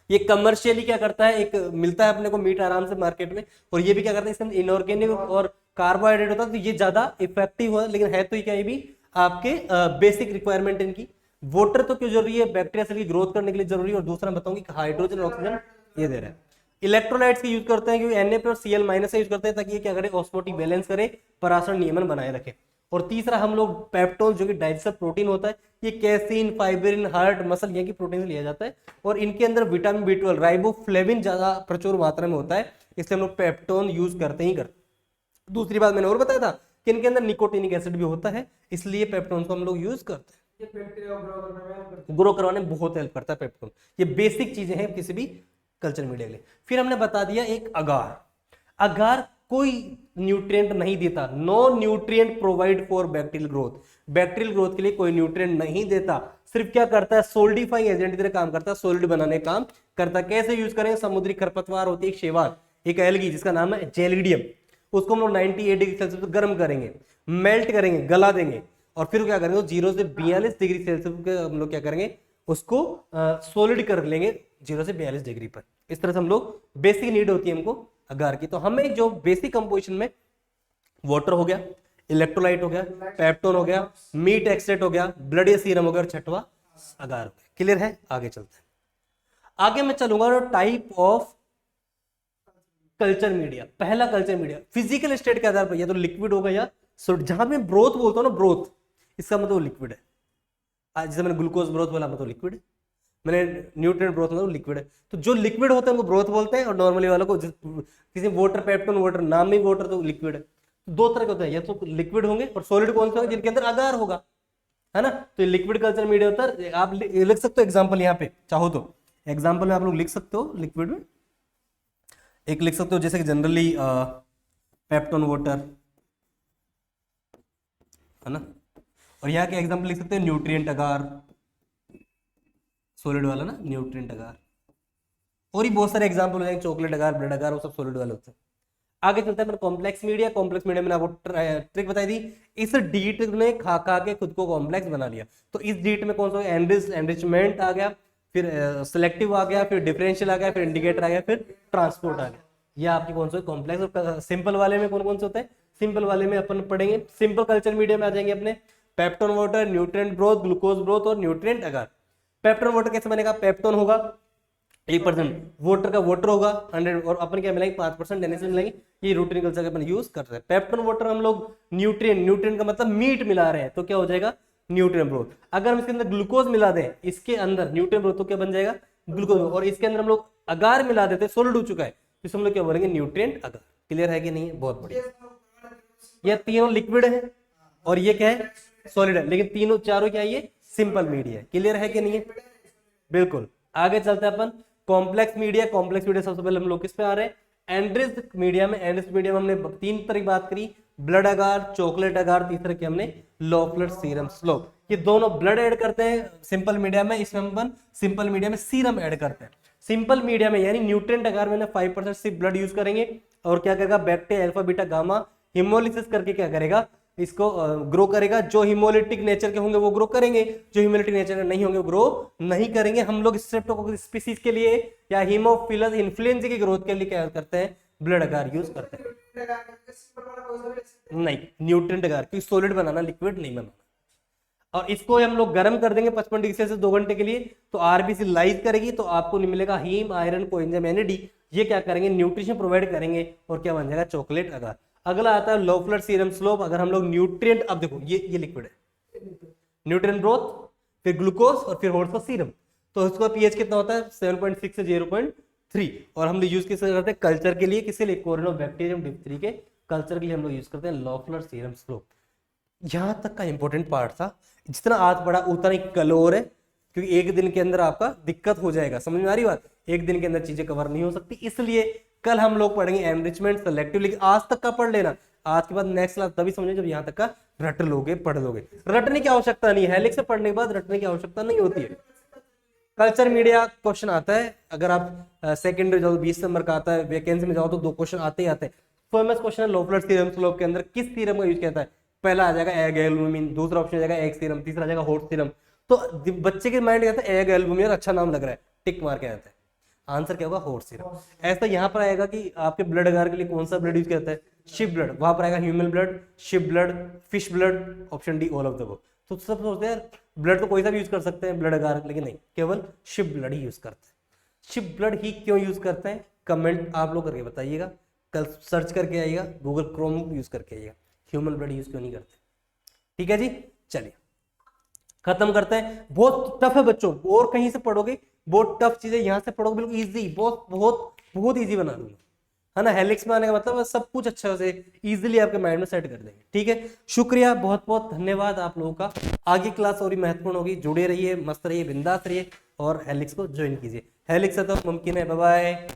ये कमर्शियली क्या करता है, एक मिलता है अपने को मीट आराम से मार्केट में। और ये भी क्या करता है, इसके अंदर इनऑर्गेनिक और कार्बोहाइड्रेट होता है, तो ये ज्यादा इफेक्टिव है। लेकिन है तो ये क्या, ये भी आपके बेसिक रिक्वायरमेंट इनकी। वाटर तो क्यों जरूरी है, बैक्टीरिया सेल की ग्रोथ करने के लिए जरूरी है। और दूसरा बताऊंगी हाइड्रोजन और ऑक्सीजन ये दे रहा है। इलेक्ट्रोलाइट्स की यूज करते हैं क्योंकि Na+ और Cl- से यूज करते हैं ताकि ये क्या करे, ऑस्मोटिक बैलेंस करे, परासरण नियमन बनाए रखे। और तीसरा हम लोग पेप्टोन जो कि डाइजेस्टर प्रोटीन होता है, ये कैसीन, फाइब्रिन, हार्ट, मसल ये की प्रोटीन से लिया जाता है, और इनके अंदर विटामिन B12 राइबोफ्लेविन ज्यादा प्रचुर मात्रा में होता है, इसलिए हम लोग पेप्टोन यूज करते ही करते। दूसरी बात मैंने और बताया था कि इनके अंदर निकोटिनिक एसिड भी होता है, इसलिए पेप्टोन को हम लोग यूज करते हैं। ग्रो करवाने में बहुत हेल्प करता है पेप्टोन। ये बेसिक चीजें हैं किसी भी कल्चर मीडिया के लिए। फिर हमने बता दिया एक अगार। अगार कोई न्यूट्रिएंट नहीं देता, no nutrient provide for bacterial growth, bacterial growth के लिए कोई न्यूट्रिएंट नहीं देता, सिर्फ क्या करता है, सोल्डिफाइंग एजेंट की तरह काम करता है, सोलिड बनाने का काम करता है। कैसे यूज करें, समुद्री खरपतवार होती है एक शैवाल, एक एल्गी जिसका नाम है जेलिडियम, उसको हम लोग 98 डिग्री सेल्सियस पर गर्म करेंगे, मेल्ट करेंगे, गला देंगे, और फिर क्या करेंगे, 0 से 42 डिग्री सेल्सियस पे हम लोग क्या करेंगे, उसको सॉलिड कर लेंगे 0 से 42 डिग्री पर। इस तरह से हम लोग, बेसिक नीड होती है हमको अगार की। तो हमें जो बेसिक कंपोजिशन में वाटर हो गया, इलेक्ट्रोलाइट हो गया, पेप्टोन हो गया, मीट एक्सट्रैक्ट हो गया, ब्लड या सीरम हो गया, और छठवा अगार हो गया। क्लियर है? आगे चलते हैं। आगे मैं चलूंगा टाइप ऑफ कल्चर मीडिया। पहला कल्चर मीडिया फिजिकल स्टेट के आधार पर, या तो लिक्विड होगा या सॉलिड। जहां मैं ब्रोथ बोलता हूं ना, ब्रोथ, इसका मतलब लिक्विड है। जैसे मैंने ग्लूकोज ब्रोथ बोला, मतलब लिक्विड है। मैंने न्यूट्रिएंट ब्रोथ मतलब लिक्विड है। तो जो लिक्विड होता है उनको ब्रोथ बोलते हैं, और नॉर्मली वालों को किसी वाटर, पेप्टोन वाटर, नाम में वाटर तो लिक्विड है। तो दो तरह के होते हैं, या तो लिक्विड होंगे, और सॉलिड कौन से होंगे, जिनके अंदर अगार होगा, है ना। तो ये लिक्विड कल्चर मीडिया होता है। आप लिख सकते हो एग्जाम्पल यहाँ पे, चाहो तो एग्जाम्पल में आप लोग लिख सकते हो लिक्विड में। एक लिख सकते हो जैसे कि जनरली पेप्टोन वाटर, है ना। और यहाँ के एग्जाम्पल लिख सकते हैं न्यूट्रिएंट अगार, सॉलिड वाला ना, न्यूट्रिएंट अगार। और ही बहुत सारे एग्जाम्पल हो जाएंगे, चॉकलेट अगार, ब्रेड अगार, वो सब सॉलिड वाले होते हैं। आगे चलता है कॉम्प्लेक्स मीडिया। कॉम्प्लेक्स मीडिया में आपको ट्रिक बताई थी, इस डीट ने खा खा के खुद को कॉम्प्लेक्स बना लिया। तो इस डीट में कौन सा एनरिचमेंट आ गया, फिर सिलेक्टिव आ गया, फिर डिफरेंशियल आ गया, फिर इंडिकेटर आ गया, फिर ट्रांसपोर्ट आ गया। यह आपकी कौन सा कॉम्प्लेक्स। और सिंपल वाले में कौन कौन से होते हैं, सिंपल वाले में अपन पढ़ेंगे, सिंपल कल्चर मीडिया में आ जाएंगे अपने peptone water, nutrient broth, glucose broth और न्यूट्रिएंट अगार। पेप्टोन वाटर कैसे बनेगा, पेप्टोन होगा 1%, वाटर का वाटर होगा 100, और अपन क्या मिलाएंगे 5% NaCl मिलाएंगे। ये रूटीन कल्चर का अपन यूज करते हैं। पेप्टोन वाटर हम लोग न्यूट्रिएंट का मतलब मीट मिला रहे हैं, तो क्या हो जाएगा, न्यूट्रिएंट ब्रोथ। अगर हम इसके अंदर ग्लूकोज मिला दें, इसके अंदर न्यूट्रिएंट ब्रोथ, तो क्या बन जाएगा, ग्लूकोज। और इसके अंदर हम लोग अगार मिला देते, सॉलिड हो चुका है, तो हम लोग क्या बोलेंगे, न्यूट्रिएंट अगार। क्लियर है कि नहीं? बहुत बढ़िया। ये तीनों लिक्विड है और ये क्या है, सॉलिड है, लेकिन तीनों चारों क्या है, ये सिंपल मीडिया है। क्लियर है कि नहीं है? बिल्कुल। आगे चलते हैं अपन कॉम्प्लेक्स मीडिया। कॉम्प्लेक्स मीडिया सबसे पहले हम लोग किस पे आ रहे हैं, एनरिच्ड मीडिया में। एनरिच्ड मीडिया में हमने 3 तरह की बात करी, ब्लड अगार, चॉकलेट अगार, तीसरे की हमने लोफलर सीरम स्लोप। ये दोनों ब्लड ऐड करते हैं सिंपल मीडिया में, इसमें हम सिंपल मीडिया में सीरम ऐड करते हैं। सिंपल मीडिया में यानी न्यूट्रिएंट अगार में 5% सिर्फ ब्लड यूज करेंगे, और क्या करेगा, bacteria alpha beta gamma haemolysis करके क्या करेगा, इसको ग्रो करेगा। जो हिमोलिटिक नेचर के होंगे वो ग्रो करेंगे, जो हिमोलिटिक नेचर के नहीं होंगे वो ग्रो नहीं करेंगे। हम लोग स्ट्रेप्टोकोकस स्पीसीज के लिए या हीमोफिलस इन्फ्लुएंजा की ग्रोथ के लिए क्या करते हैं, ब्लड अगार यूज करते हैं। नहीं, न्यूट्रिएंट अगार, क्योंकि सॉलिड बनाना, लिक्विड नहीं बनाना। और इसको हम लोग गर्म कर देंगे 55 डिग्री सेल्सियस 2 घंटे के लिए, तो आरबीसी लाइज करेगी, तो आपको मिलेगा हीम, आयरन, कोएंजाइम, NAD। ये क्या करेंगे, न्यूट्रिशन प्रोवाइड करेंगे, और क्या बन जाएगा, चॉकलेट अगार। अगला आता है लोफलर सीरम स्लोप। अगर हम लोग न्यूट्रिएंट, अब देखो ये लिक्विड है, न्यूट्रिएंट ब्रोथ, फिर ग्लूकोज, और फिर होता सीरम, तो इसका पीएच कितना होता है, 7.6 से 0.3। और हम लोग यूज किससे करते हैं, कल्चर के लिए, किसके लिए, कोरिनोबैक्टीरियम डिप्थरी के कल्चर के लिए हम लोग यूज करते हैं लोफलर सीरम स्लोप। यहां तक का इंपॉर्टेंट पार्ट था, जितना आज पढ़ा उतना ही कल और है, क्योंकि एक दिन के अंदर आपका दिक्कत हो जाएगा। समझ में आ रही बात, एक दिन के अंदर चीजें कवर नहीं हो सकती, इसलिए कल हम लोग पढ़ेंगे एनरिचमेंट, सेलेक्टिव। लेकिन आज तक का पढ़ लेना, आज के बाद नेक्स्ट क्लास तभी समझे जब यहाँ तक का रट लोगे, पढ़ लोगे। रटने की आवश्यकता नहीं है, हेलिक्स से पढ़ने के बाद रटने की आवश्यकता नहीं होती है। कल्चर मीडिया क्वेश्चन आता है, अगर आप सेकेंडरी जाओ 20 नंबर का आता है, वैकेंसी में जाओ तो 2 क्वेश्चन आते ही आते हैं। फेमस क्वेश्चन है लोफलर सीरम स्लोप के अंदर किस सीरम का यूज किया जाता है। पहला आ जाएगा एग एल्बुमिन, दूसरा ऑप्शन आ जाएगा एग सीरम, तीसरा आ जाएगा हॉट सीरम। तो बच्चे के माइंड में आता है एग एल्बुमिन, अच्छा नाम लग रहा है, टिक मार के आता है। आंसर क्या होगा, हॉट सीरम। ऐसा यहाँ पर आएगा कि आपके ब्लड अगार के लिए कौन सा ब्लड यूज किया जाता है, शिप ब्लड। वहां पर आएगा human blood, ship blood, fish blood, option D all of the above. तो सब सोचते हैं ब्लड तो कोई सा भी यूज कर सकते हैं ब्लड अगार, लेकिन नहीं, केवल शिप ब्लड ही यूज करते हैं। शिप ब्लड ही क्यों यूज करते हैं, कमेंट आप लोग करके बताइएगा, कल सर्च करके आइएगा, गूगल क्रोम यूज करके आइएगा, ह्यूमन ब्लड यूज क्यों नहीं करते। ठीक है जी, चलिए खत्म करते हैं। बहुत टफ है बच्चों, और कहीं से पढ़ोगे बहुत टफ चीजें यहाँ से पढ़ोगे बिल्कुल इजी, बहुत बहुत बहुत इजी बना दूंगा, है ना। हेलिक्स में आने का मतलब सब कुछ अच्छा से इजीली आपके माइंड में सेट कर देंगे। ठीक है, शुक्रिया, बहुत बहुत धन्यवाद आप लोगों का। आगे क्लास और भी महत्वपूर्ण होगी, जुड़े रहिए, मस्त रहिए, बिंदास रहिए और हेलिक्स को ज्वाइन कीजिए। हेलिक्स है तो मुमकिन है। Bye bye.